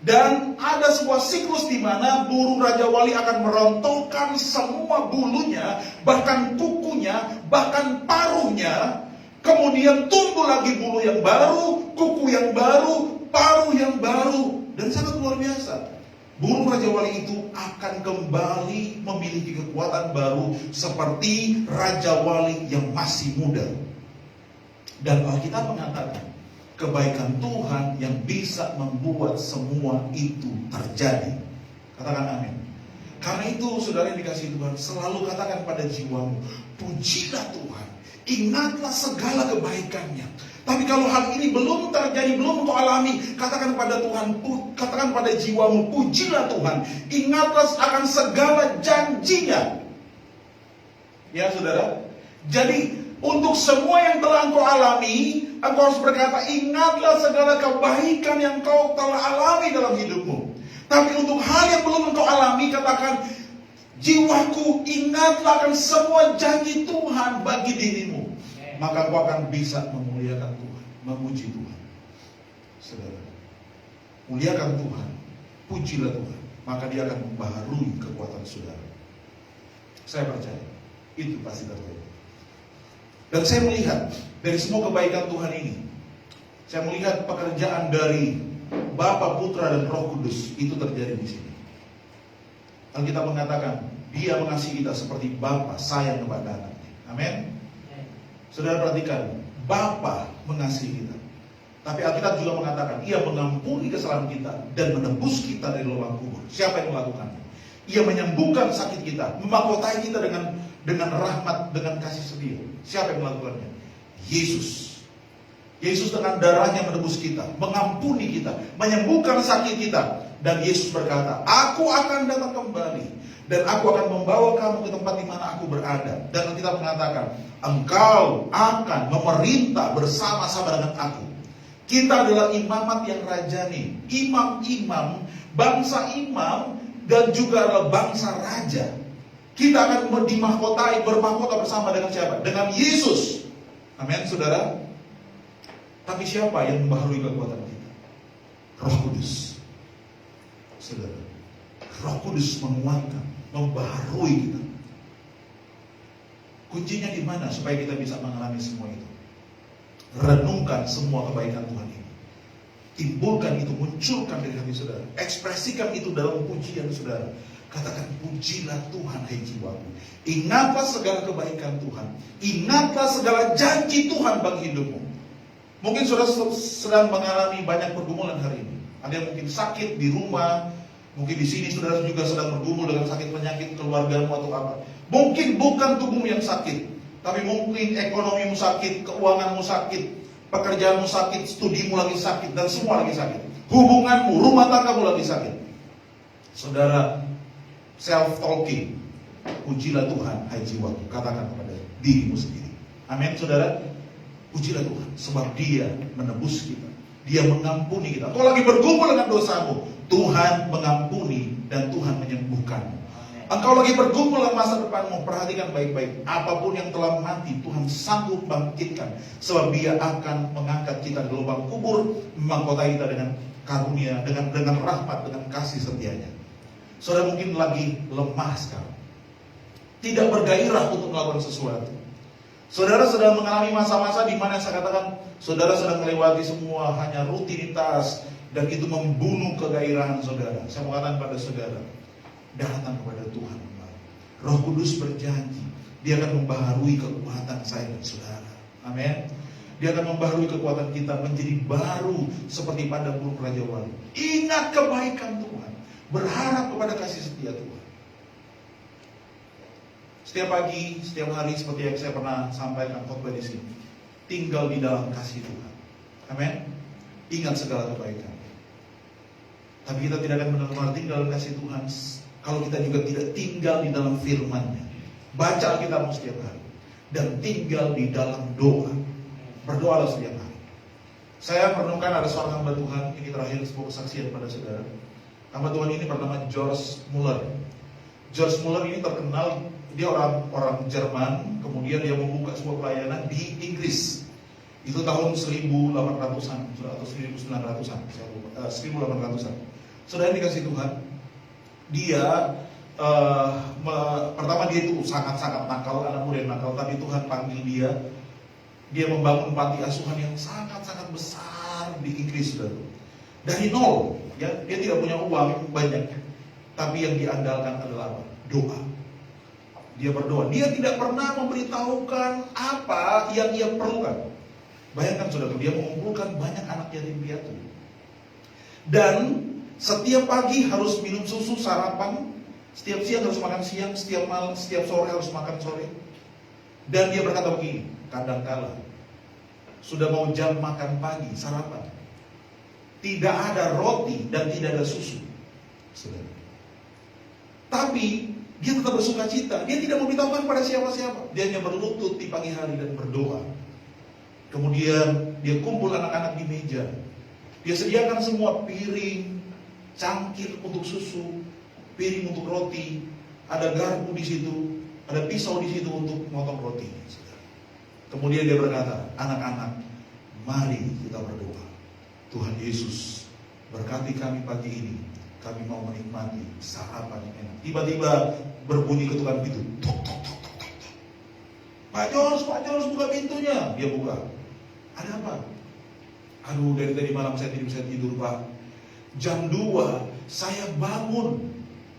Speaker 1: Dan ada sebuah siklus di mana burung Raja Wali akan merontokkan semua bulunya, bahkan kukunya, bahkan paruhnya. Kemudian tumbuh lagi bulu yang baru, kuku yang baru, paruh yang baru. Dan sangat luar biasa. Burung Raja Wali itu akan kembali memiliki kekuatan baru seperti Raja Wali yang masih muda. Dan Alkitab mengatakan, kebaikan Tuhan yang bisa membuat semua itu terjadi. Katakan amin. Karena itu saudara yang dikasihi Tuhan, selalu katakan pada jiwamu, pujilah Tuhan, ingatlah segala kebaikannya. Tapi kalau hal ini belum terjadi, belum kau alami, katakan pada Tuhan, katakan pada jiwamu, pujilah Tuhan, ingatlah akan segala janjinya. Ya saudara. Jadi untuk semua yang telah engkau alami, engkau harus berkata, ingatlah segala kebaikan yang kau telah alami dalam hidupmu. Tapi untuk hal yang belum engkau alami, katakan, jiwaku, ingatlah akan semua janji Tuhan bagi dirimu. Maka engkau akan bisa memuliakan Tuhan, memuji Tuhan. Saudara, muliakan Tuhan, pujilah Tuhan, maka dia akan membaharui kekuatan saudara. Saya percaya, itu pasti terjadi. Dan saya melihat dari semua kebaikan Tuhan ini, saya melihat pekerjaan dari Bapa, Putra, dan Roh Kudus itu terjadi di sini. Alkitab mengatakan, Dia mengasihi kita seperti Bapa sayang kepada anaknya. Amin. Saudara perhatikan, Bapa mengasihi kita. Tapi Alkitab juga mengatakan, Ia mengampuni kesalahan kita dan menebus kita dari lubang kubur. Siapa yang melakukannya? Ia menyembuhkan sakit kita, memahkotai kita dengan rahmat, dengan kasih setia. Siapa yang melakukannya? Yesus. Yesus dengan darahnya menebus kita, mengampuni kita, menyembuhkan sakit kita. Dan Yesus berkata, aku akan datang kembali, dan aku akan membawa kamu ke tempat di mana aku berada. Dan kita mengatakan, engkau akan memerintah bersama-sama dengan aku. Kita adalah imamat yang rajani, imam-imam, bangsa imam, dan juga adalah bangsa raja. Kita akan dimahkotai, bermahkota bersama dengan siapa? Dengan Yesus. Amin, saudara. Tapi siapa yang membaharui kekuatan kita? Roh Kudus. Saudara, Roh Kudus menguatkan, membaharui kita. Kuncinya di mana supaya kita bisa mengalami semua itu? Renungkan semua kebaikan Tuhan ini. Timbulkan itu, munculkan dari hati saudara. Ekspresikan itu dalam pujian saudara. Katakan, pujilah Tuhan hai jiwaku. Ingatlah segala kebaikan Tuhan. Ingatlah segala janji Tuhan bagi hidupmu. Mungkin saudara sedang mengalami banyak pergumulan hari ini. Ada yang mungkin sakit di rumah, Mungkin di sini saudara juga sedang bergumul dengan sakit penyakit keluargamu atau apa. Mungkin bukan tubuhmu yang sakit, tapi mungkin ekonomimu sakit, keuanganmu sakit, pekerjaanmu sakit, studimu lagi sakit, dan semua lagi sakit. Hubunganmu, rumah tanggamu lagi sakit. Saudara, self-talking, pujilah Tuhan, hai jiwaku, katakan kepada dirimu sendiri. Amin, saudara. Pujilah Tuhan, sebab Dia menebus kita, Dia mengampuni kita. Kau lagi bergumul dengan dosamu, Tuhan mengampuni dan Tuhan menyembuhkanmu. Engkau lagi bergumul dengan masa depanmu, perhatikan baik-baik. Apapun yang telah mati, Tuhan sanggup bangkitkan, sebab Dia akan mengangkat kita dari lubang kubur, memangkotai kita dengan karunia, dengan rahmat, dengan kasih setianya. Saudara mungkin lagi lemah sekarang, tidak bergairah untuk melakukan sesuatu. Saudara sedang mengalami masa-masa di mana saya katakan, saudara sedang melewati semua hanya rutinitas, dan itu membunuh kegairahan saudara. Saya mau katakan pada saudara, datang kepada Tuhan. Roh Kudus berjanji, Dia akan membaharui kekuatan saya dan saudara. Amin. Dia akan membaharui kekuatan kita menjadi baru seperti pada burung raja wali. Ingat kebaikan Tuhan, berharap kepada kasih setia Tuhan. Setiap pagi, setiap hari, seperti yang saya pernah sampaikan khotbah di sini, tinggal di dalam kasih Tuhan. Amin. Ingat segala kebaikan. Tapi kita tidak akan benar-benar tinggal dalam kasih Tuhan kalau kita juga tidak tinggal di dalam firman-Nya. Baca Alkitab setiap hari dan tinggal di dalam doa. Berdoalah setiap hari. Saya menemukan ada seorang hamba Tuhan, ini terakhir sebuah kesaksian pada saudara. Hamba Tuhan ini bernama George Muller. George Muller ini terkenal, dia orang Jerman, kemudian dia membuka sebuah pelayanan di Inggris. Itu tahun 1800-an atau 1900-an, 1800-an. Saudara dikasih Tuhan, dia pertama dia itu sangat-sangat nakal, anak muda yang nakal, tapi Tuhan panggil dia. Dia membangun panti asuhan yang sangat-sangat besar di Inggris, saudara. Dari nol, ya, dia tidak punya uang banyak, tapi yang diandalkan adalah apa? Doa. Dia berdoa. Dia tidak pernah memberitahukan apa yang ia perlukan. Bayangkan saudara, dia mengumpulkan banyak anak yatim piatu. Dan setiap pagi harus minum susu sarapan, setiap siang harus makan siang, setiap malam, setiap sore harus makan sore. Dan dia berkata begini, kadangkala sudah mau jam makan pagi, sarapan, tidak ada roti dan tidak ada susu, saudara. Tapi dia tetap bersuka cita. Dia tidak memberitahukan pada siapa-siapa. Dia hanya berlutut di pagi hari dan berdoa. Kemudian dia kumpul anak-anak di meja. Dia sediakan semua piring, cangkir untuk susu, piring untuk roti, ada garpu di situ, ada pisau di situ untuk memotong roti. Kemudian dia berkata, anak-anak, mari kita berdoa. Tuhan Yesus, berkati kami pagi ini. Kami mau menikmati sarapan yang enak. Tiba-tiba berbunyi ketukan pintu. Tok, tok, tok, tok, tok. Pak Jos, buka pintunya. Dia buka. Ada apa? Aduh, dari tadi malam saya tidak bisa tidur, Pak. Jam 2 saya bangun.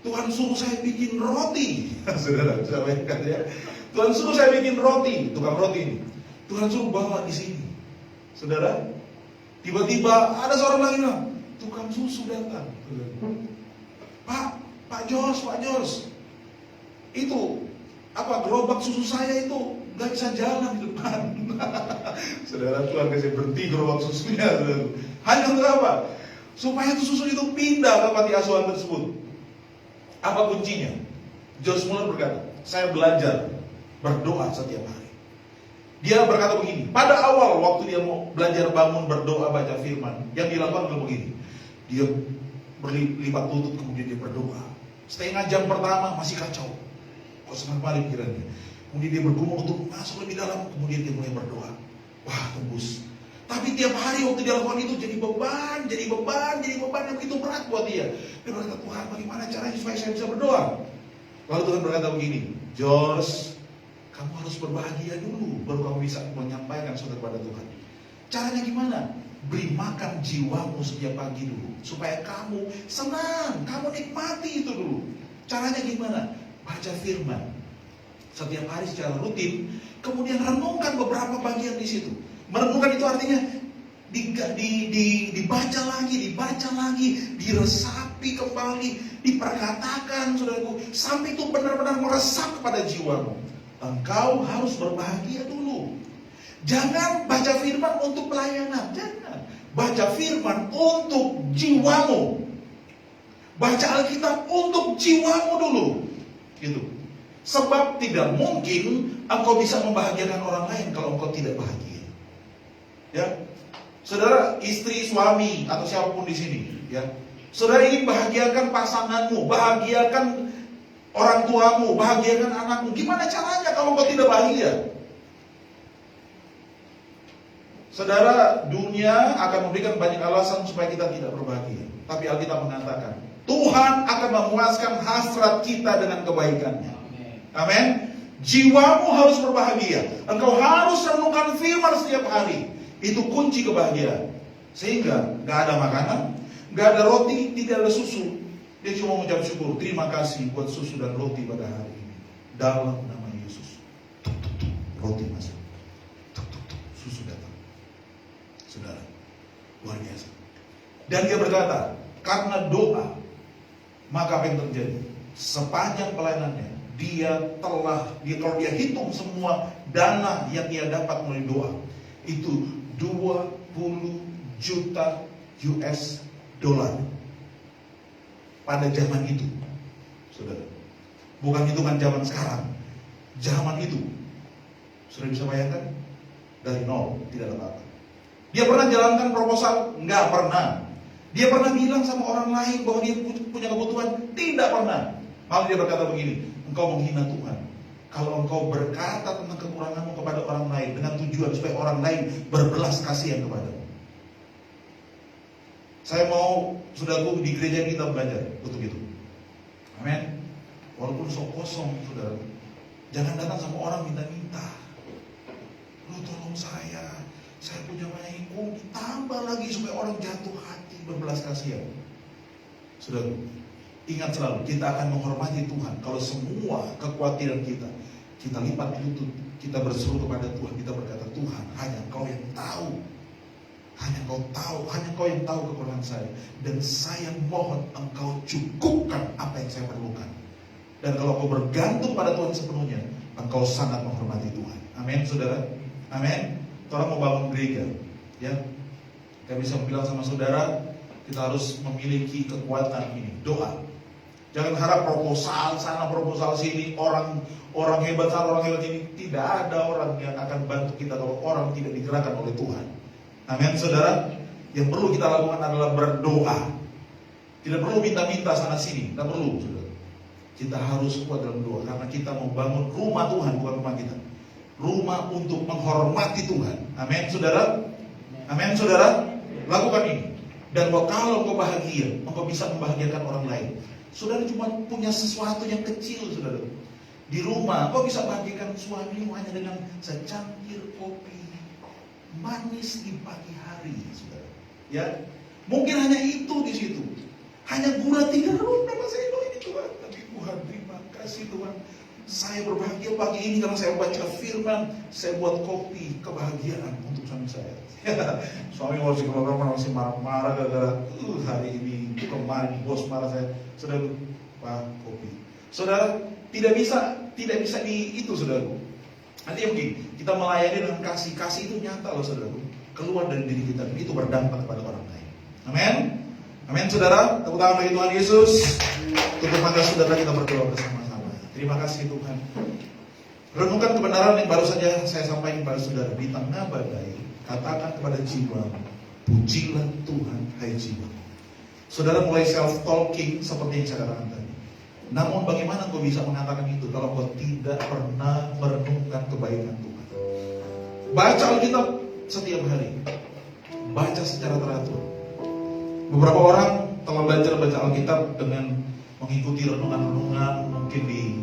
Speaker 1: Tuhan suruh saya bikin roti. Saudara, saya bayangkan ya. Tuhan suruh saya bikin roti, tukang roti ini. Tuhan suruh bawa di sini. Saudara, tiba-tiba ada seorang lagi bilang, tukang susu datang. Pak Jos, itu apa gerobak susu saya itu nggak bisa jalan di depan. Saudara, Tuhan kasih berhenti gerobak susunya. Hanya untuk apa? Supaya susu itu pindah ke panti asuhan tersebut. Apa kuncinya? George Muller berkata, saya belajar berdoa setiap hari. Dia berkata begini, pada awal waktu dia mau belajar bangun berdoa baca firman, yang dilakukan adalah begini. Dia berlipat lutut kemudian dia berdoa. Setengah jam pertama masih kacau, kosongan balik pikirannya. Kemudian dia bergumul untuk masuk lebih dalam, kemudian dia mulai berdoa. Wah, tembus. Tapi tiap hari waktu dia lakukan itu jadi beban yang begitu berat buat dia. Dia berkata, Tuhan, bagaimana caranya supaya saya bisa berdoa? Lalu Tuhan berkata begini, George, kamu harus berbahagia dulu, baru kamu bisa menyampaikan sesuatu kepada Tuhan. Caranya gimana? Beri makan jiwamu setiap pagi dulu, supaya kamu senang, kamu nikmati itu dulu. Caranya gimana? Baca firman setiap hari secara rutin, kemudian renungkan beberapa bagian di situ. Merenungkan itu artinya dibaca lagi, diresapi. diurapi kembali, diperkatakan, saudaraku, sampai itu benar-benar meresap kepada jiwamu. Engkau harus berbahagia dulu. Jangan baca firman untuk pelayanan, jangan. Baca firman untuk jiwamu. Baca Alkitab untuk jiwamu dulu. Gitu. Sebab tidak mungkin engkau bisa membahagiakan orang lain kalau engkau tidak bahagia. Ya. Saudara, istri, suami, atau siapapun di sini, ya. Saudara ingin bahagiakan pasanganmu, bahagiakan orang tuamu, bahagiakan anakmu. Gimana caranya kalau engkau tidak bahagia? Saudara, dunia akan memberikan banyak alasan supaya kita tidak berbahagia. Tapi Alkitab mengatakan, Tuhan akan memuaskan hasrat kita dengan kebaikannya. Amin. Jiwamu harus berbahagia. Engkau harus renungkan firman setiap hari. Itu kunci kebahagiaan. Sehingga gak ada makanan, gak ada roti, tidak ada susu. Dia cuma mengucap syukur, terima kasih buat susu dan roti pada hari ini. Dalam nama Yesus. Tuk, tuk, tuk. Roti masuk. Tuk, tuk, tuk. Susu datang. Saudara, luar biasa. Dan dia berkata, karena doa, maka apa yang terjadi? Sepanjang pelayanannya, kalau dia hitung semua dana yang dia dapat melalui doa, itu 20 juta US dollar pada zaman itu, saudara. Bukan hitungan zaman sekarang, zaman itu. Sudah bisa bayangkan? Dari nol, tidak ada apa-apa. Dia pernah jalankan proposal? Enggak pernah. Dia pernah bilang sama orang lain bahwa dia punya kebutuhan? Tidak pernah. Malah dia berkata begini, engkau menghina Tuhan kalau engkau berkata tentang kekuranganmu kepada orang lain dengan tujuan supaya orang lain berbelas kasihan kepadamu. Saya mau, saudaraku, di gereja kita belajar untuk itu. Amin. Walaupun sok kosong, saudara, jangan datang sama orang minta-minta. Lu tolong saya punya banyak uang, tambah lagi supaya orang jatuh hati, berbelas kasihan. Saudara, ingat selalu, kita akan menghormati Tuhan kalau semua kekhawatiran kita lipat lutut, kita berseru kepada Tuhan, kita berkata, Tuhan, hanya Engkau yang tahu. Hanya Engkau yang tahu kekurangan saya. Dan saya mohon Engkau cukupkan apa yang saya perlukan. Dan kalau Engkau bergantung pada Tuhan sepenuhnya, Engkau sangat menghormati Tuhan. Amin, saudara. Amin. Orang mau bangun gereja, ya. Kita bisa bilang sama saudara, kita harus memiliki kekuatan ini, doa. Jangan harap proposal sana, proposal sini, orang hebat sana, orang hebat ini. Tidak ada orang yang akan bantu kita kalau orang tidak digerakkan oleh Tuhan. Amin, saudara. Yang perlu kita lakukan adalah berdoa. Tidak perlu minta-minta sana sini, tidak perlu, saudara. Kita harus kuat dalam doa karena kita mau bangun rumah Tuhan, bukan rumah kita. Rumah untuk menghormati Tuhan. Amin, saudara. Amin, saudara. Lakukan ini. Dan kalau kau bahagia, engkau bisa membahagiakan orang lain. Saudara cuma punya sesuatu yang kecil, saudara. Di rumah, kau bisa bahagiakan suamimu hanya dengan secangkir kopi manis di pagi hari, saudara. Ya, mungkin hanya itu di situ. Hanya gula 3 nama sendok ini Tuhan. Tapi Tuhan, terima kasih Tuhan. Saya berbahagia pagi ini karena saya baca firman. Saya buat kopi kebahagiaan untuk suami saya. Suami masih masih marah-marah gara-gara hari ini kemarin bos marah saya. Saudara, Pak, kopi. Saudara, tidak bisa di itu, saudara. Nanti begini, kita melayani dengan kasih itu nyata loh, saudara. Keluar dari diri kita, itu berdampak kepada orang lain. Amin. Amin, saudara. Tepuk tangan bagi Tuhan Yesus. Tutup mata saudara, kita berdoa bersama-sama. Terima kasih Tuhan. Renungkan kebenaran yang baru saja saya sampaikan kepada saudara. Di tengah badai, katakan kepada jiwa, pujilah Tuhan, hai jiwa. Saudara mulai self-talking seperti yang saya katakan tadi. Namun bagaimana kau bisa mengatakan itu kalau kau tidak pernah merenungkan kebaikan Tuhan? Baca Alkitab setiap hari. Baca secara teratur. Beberapa orang telah belajar baca Alkitab dengan mengikuti renungan-renungan. Mungkin di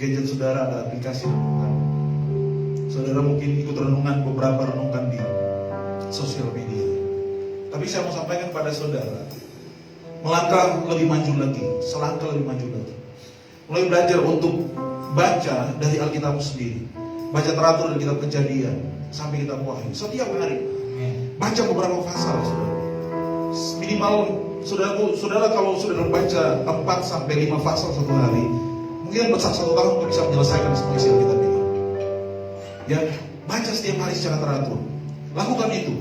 Speaker 1: gadget saudara ada aplikasi renungan. Saudara mungkin ikut renungan, beberapa renungan di sosial media. Tapi saya mau sampaikan kepada saudara, melangkah lebih maju lagi, selangkah lebih maju lagi. Mulai belajar untuk baca dari Alkitab sendiri. Baca teratur dari kitab Kejadian sampai kitab Wahyu setiap hari. Baca beberapa pasal, saudara. Minimal saudara kalau sudah membaca 4-5 pasal satu hari, mungkin satu tahun untuk bisa menyelesaikan semua isi Alkitab ini. Ya, baca setiap hari secara teratur. Lakukan itu.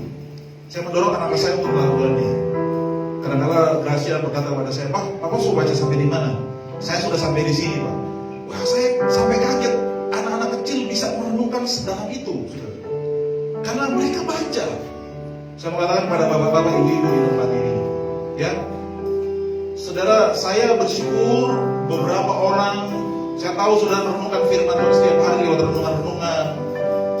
Speaker 1: Saya mendorong anak saya untuk melakukannya. Kadang-kadang Gracia berkata kepada saya, Pak, Papa sudah baca sampai di mana? Saya sudah sampai di sini, Pak. Wah, saya sampai kaget. Anak-anak kecil bisa merenungkan sedalam itu, saudara. Karena mereka baca. Saya mengatakan pada bapak-bapak, ibu-ibu di tempat ini, ya, saudara, saya bersyukur beberapa orang, saya tahu saudara merenungkan firman Tuhan setiap hari lewat renungan-renungan.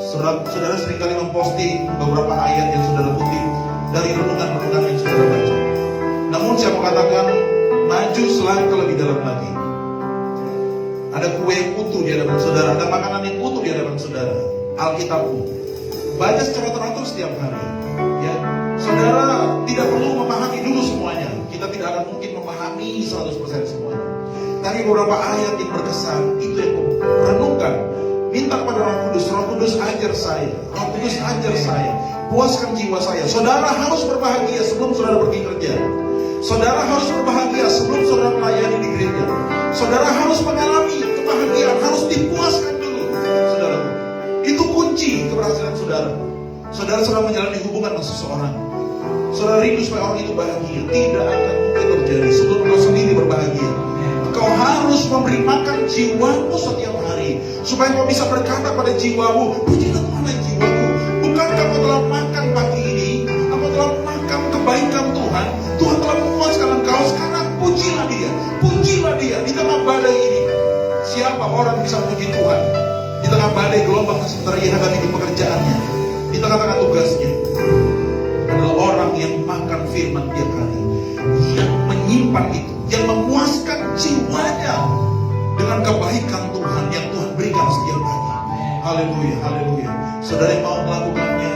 Speaker 1: Saudara seringkali memposting beberapa ayat yang saudara kutip dari renungan-renungan yang saudara baca. Namun saya mengatakan, maju selangkah lebih dalam lagi. Ada kue yang utuh di hadapan saudara, ada makanan yang utuh di hadapan saudara, Alkitabmu. Baca secara teratur setiap hari. Ya, saudara tidak perlu memahami dulu semuanya. Kita tidak akan mungkin memahami 100% semuanya. Tapi beberapa ayat yang berkesan, itu yang renungkan. Minta kepada Roh Kudus ajar saya. Roh Kudus ajar saya. Puaskan jiwa saya. Saudara harus berbahagia sebelum saudara pergi kerja. Saudara harus berbahagia sebelum saudara melayani di gereja. Saudara harus mengalami kebahagiaan, harus dipuaskan dulu. Saudara, itu kunci keberhasilan saudara. Saudara sedang menjalani hubungan dengan seseorang. Saudara rindu supaya orang itu bahagia. Tidak akan mungkin terjadi sebelum kau sendiri berbahagia. Kau harus memberi makan jiwamu setiap hari, supaya kau bisa berkata pada jiwamu, pujilah Tuhan jiwaku. Bukankah kau telah makan pagi ini? Kau telah makan kebaikan Tuhan. Tuhan telah memuaskan engkau. Sekarang pujilah Dia. Pujilah Dia di tengah badai ini. Siapa orang bisa puji Tuhan di tengah badai gelombang kesengsaraan dan di pekerjaannya, di tengah-tengah tugasnya? Adalah orang yang makan firman tiap hari, yang menyimpan itu, yang memuaskan jiwanya dengan kebaikan Tuhan yang Tuhan berikan setiap hari. Haleluya, haleluya. Saudara yang mau melakukannya,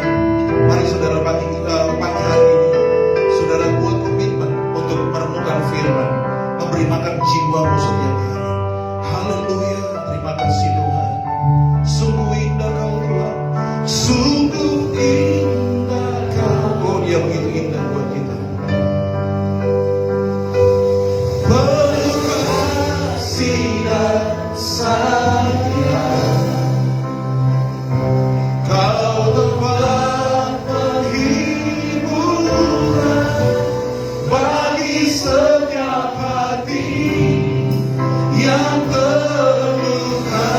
Speaker 1: mari saudara pagi hari ini, saudara buat komitmen untuk merenungkan firman, memberi makan jiwamu setiap hari. Haleluya, terima kasih Tuhan. Sungguh indah Kau Tuhan, sungguh indah Kau. Oh, Dia begitu indah buat kita. Penuh kasih dan sayang, Kau tempat penghiburan bagi setiap hati yang terluka.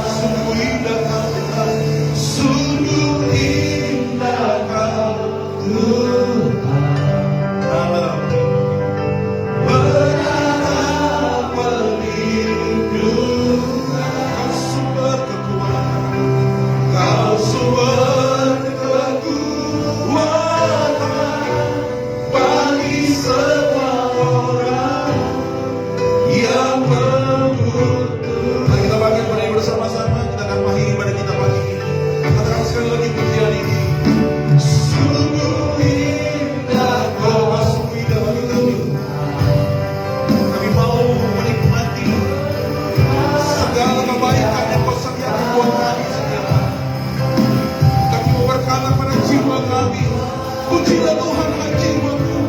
Speaker 1: Sungguh indah Kau Tuhan, sungguh indah Kau Tuhan. Berharap perlindungan, Kau sumber kekuatan, Kau sumber kekuatan bagi semua orang yang membutuhkan. Mari kita bangkit berdiri bersama-sama. Kita akan mengakhiri pada kita pagi ini. Katakan sekali lagi pujian ini. Sungguh indah, oh sungguh indah bagi kami. Kami mau menikmati segala kebaikan yang Kau sediakan buat kami setiap hari. Kami mau berkata pada jiwa kami, pujilah Tuhan hai jiwaku,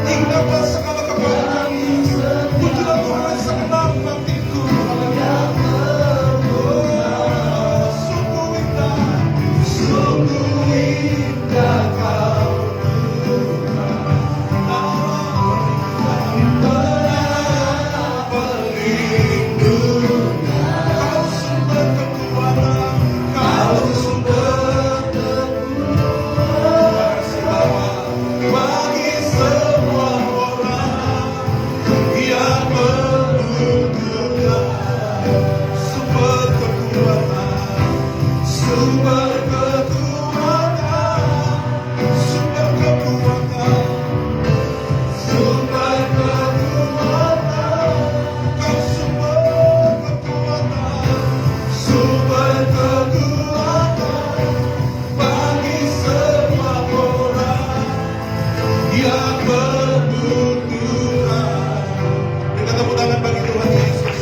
Speaker 1: indahlah segala kebaikan. Pujilah Tuhan segenap hatiku. Sungguh indah, sungguh indah Kau Tuhan. Perlindungan, Kau sumber kekuatan, Kau sumber kekuatan bagi semua orang yang membutuhkan. Sumber kekuatan, sumber kekuatan, sumber kekuatan, sumber kekuatan. Kau sumber kekuatan, sumber kekuatan bagi semua orang yang membutuhkan. Berikan tepuk tangan bagi Tuhan Yesus.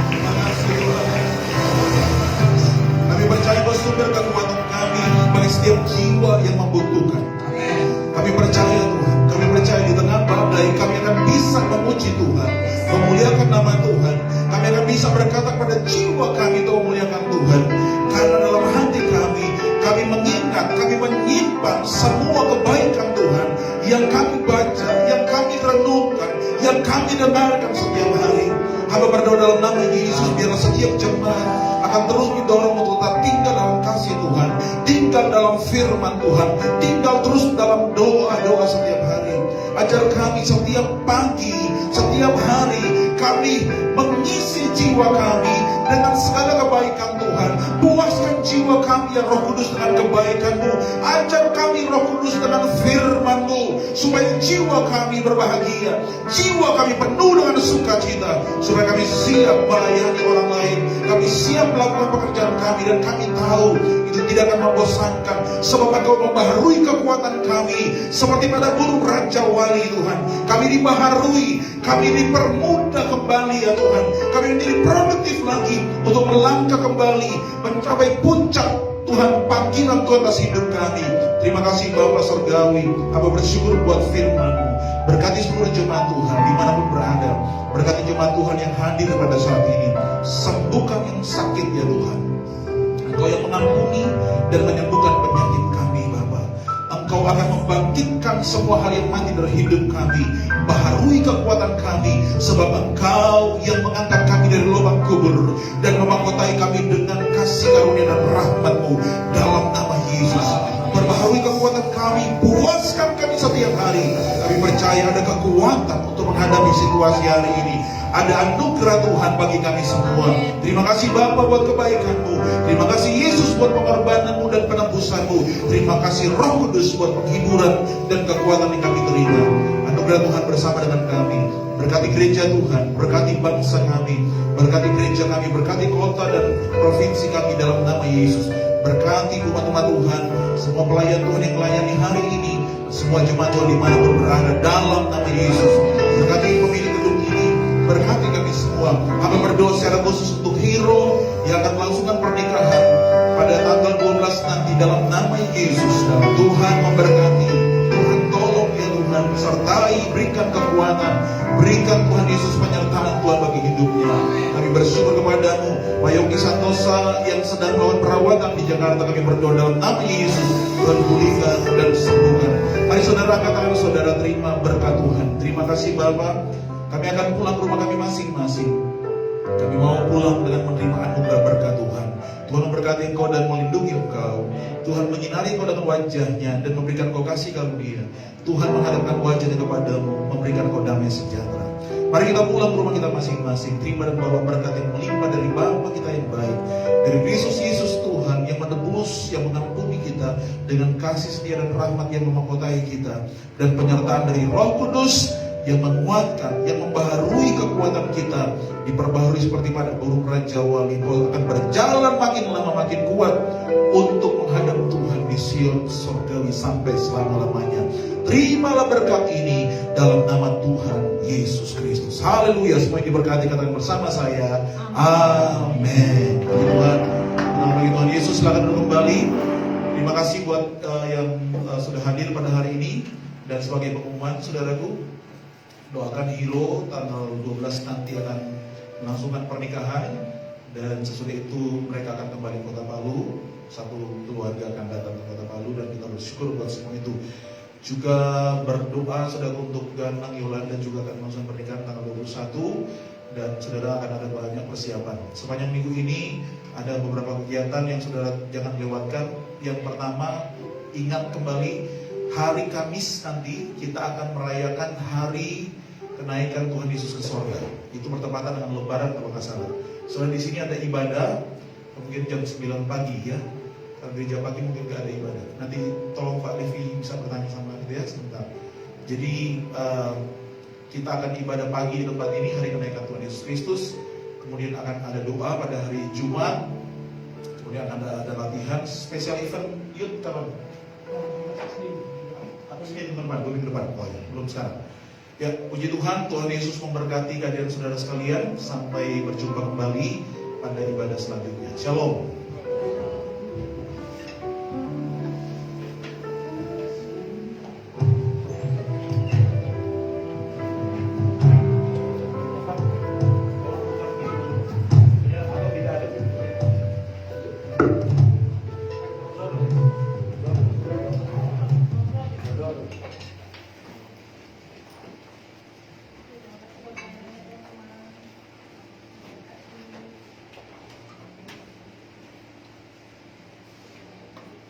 Speaker 1: Terima kasih Tuhan. Kami percaya bahwa sumber kekuatan kami bagi setiap jiwa yang membutuhkan. Kami percaya Tuhan. Kami percaya di tengah semua kebaikan Tuhan yang kami baca, yang kami renungkan, yang kami dengarkan setiap hari. Hamba berdoa dalam nama Yesus, biarlah setiap jemaat akan terus didorong untuk tetap tinggal dalam kasih Tuhan, tinggal dalam firman Tuhan, tinggal terus dalam doa-doa setiap hari. Ajar kami setiap pagi, setiap hari, kami mengisi jiwa kami dengan segala kebaikan Tuhan. Puaskan jiwa kami ya Roh Kudus dengan kebaikan-Mu. Ajar kami Roh Kudus dengan firman-Mu, supaya jiwa kami berbahagia, jiwa kami penuh dengan sukacita, supaya kami siap melayani orang lain, kami siap melakukan pekerjaan kami, dan kami tahu itu tidak akan membosankan, sebab Engkau membaharui kekuatan kami seperti pada burung Raja Wali Tuhan. Kami dibaharui, kami dipermudah kembali ya Tuhan. Kami menjadi produktif lagi untuk melangkah kembali mencapai puncak Tuhan, panggilan Tuhan atas hidup kami. Terima kasih Bapa Surgawi, Hamba bersyukur buat firman-Mu. Berkati seluruh jemaat Tuhan dimanapun berada. Berkati jemaat Tuhan yang hadir pada saat ini. Sembuhkan yang sakit ya Tuhan. Engkau yang mengampuni dan menyembuhkan penyakit kami Bapa. Engkau akan membangkitkan semua hal yang mati dari hidup kami. Baharui kekuatan kami, sebab Engkau yang mengangkat kami dari lubang kubur dan memahkotai kami dengan kasih karunia dan rahmat-Mu dalam nama Yesus. Perbaharui kekuatan kami, puaskan kami setiap hari. Kami percaya ada kekuatan untuk menghadapi situasi hari ini. Ada anugerah Tuhan bagi kami semua. Terima kasih Bapa buat kebaikan-Mu. Terima kasih Yesus buat pengorbanan-Mu dan penebusan-Mu. Terima kasih Roh Kudus buat penghiburan dan kekuatan yang kami terima. Anugerah Tuhan bersama dengan kami. Berkati gereja Tuhan, berkati bangsa kami, berkati gereja kami, berkati kota dan provinsi kami dalam nama Yesus. Berkati umat-umat Tuhan, semua pelayan Tuhan yang melayani hari ini, semua jemaat Tuhan dimanapun berada dalam nama Yesus. Berkati pemilik gedung ini, berkati kami semua. Kami berdoa secara khusus untuk Hero yang akan melangsungkan pernikahan pada tanggal 12 nanti dalam nama Yesus. Tuhan memberkati, Tuhan tolong ya Tuhan, sertai, berikan kekuatan, berikan Tuhan Yesus penyertaan Tuhan bagi hidupnya. Kami bersyukur kepadamu, Mayogi Santosa yang sedang melakukan perawatan di Jakarta, kami berdoa dalam nama Yesus, Tuhan pulihkan dan sembuhkan. Mari saudara angkat tangan saudara, terima berkat Tuhan. Terima kasih Bapak. Kami akan pulang ke rumah kami masing-masing. Kami mau pulang dengan menerima anugerah berkat Tuhan. Tuhan memberkati engkau dan melindungi engkau. Tuhan menyinari engkau dengan wajahnya dan memberikan engkau kasih karunia. Tuhan menghadapkan wajahnya kepadamu, memberikan engkau damai sejahtera. Mari kita pulang ke rumah kita masing-masing. Terima dan bawa berkat yang melimpah dari Bapa kita yang baik, dari Kristus Yesus Tuhan yang menebus, yang mengampuni kita dengan kasih setia dan rahmat yang memahkotai kita, dan penyertaan dari Roh Kudus yang menguatkan, yang membaharui kekuatan kita, diperbaharui seperti pada burung Raja Wali. Kau akan berjalan makin lama makin kuat untuk menghadap Tuhan di Sion surgawi sampai selama-lamanya. Terimalah berkat ini dalam nama Tuhan Yesus Kristus. Haleluya. Semua diberkati, katakan bersama saya, amin. Tuhan, bagi Tuhan Yesus, silakan duduk kembali. Terima kasih buat yang sudah hadir pada hari ini. Dan sebagai pengumuman, saudaraku, doakan Hero tanggal 12 nanti akan melangsungkan pernikahan, dan sesudah itu mereka akan kembali ke Kota Palu. Satu keluarga akan datang ke Kota Palu, dan kita bersyukur buat semua itu. Juga berdoa saudara untuk Ganang Yolanda juga akan melangsungkan pernikahan tanggal 21, dan saudara akan ada banyak persiapan. Sepanjang minggu ini ada beberapa kegiatan yang saudara jangan lewatkan. Yang pertama, ingat kembali hari Kamis nanti kita akan merayakan hari kenaikan Tuhan Yesus ke sorga. Itu bertepatan dengan Lebaran kalau nggak salah. Soalnya di sini ada ibadah, mungkin jam 9 pagi ya. Kalau gereja pagi mungkin nggak ada ibadah. Nanti tolong Pak Levi bisa bertanya sama dia sebentar. Jadi kita akan ibadah pagi di tempat ini hari kenaikan Tuhan Yesus Kristus. Kemudian akan ada doa pada hari Jumat. Kemudian akan ada latihan spesial event youth kapan? Aku sih minggu depan. Oh ya, belum sekarang. Ya, puji Tuhan, Tuhan Yesus memberkati kehadiran saudara sekalian. Sampai berjumpa kembali pada ibadah selanjutnya. Shalom.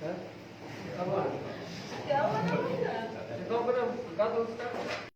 Speaker 2: Apa? Ya, apa namanya? Ikaw ba na? Gato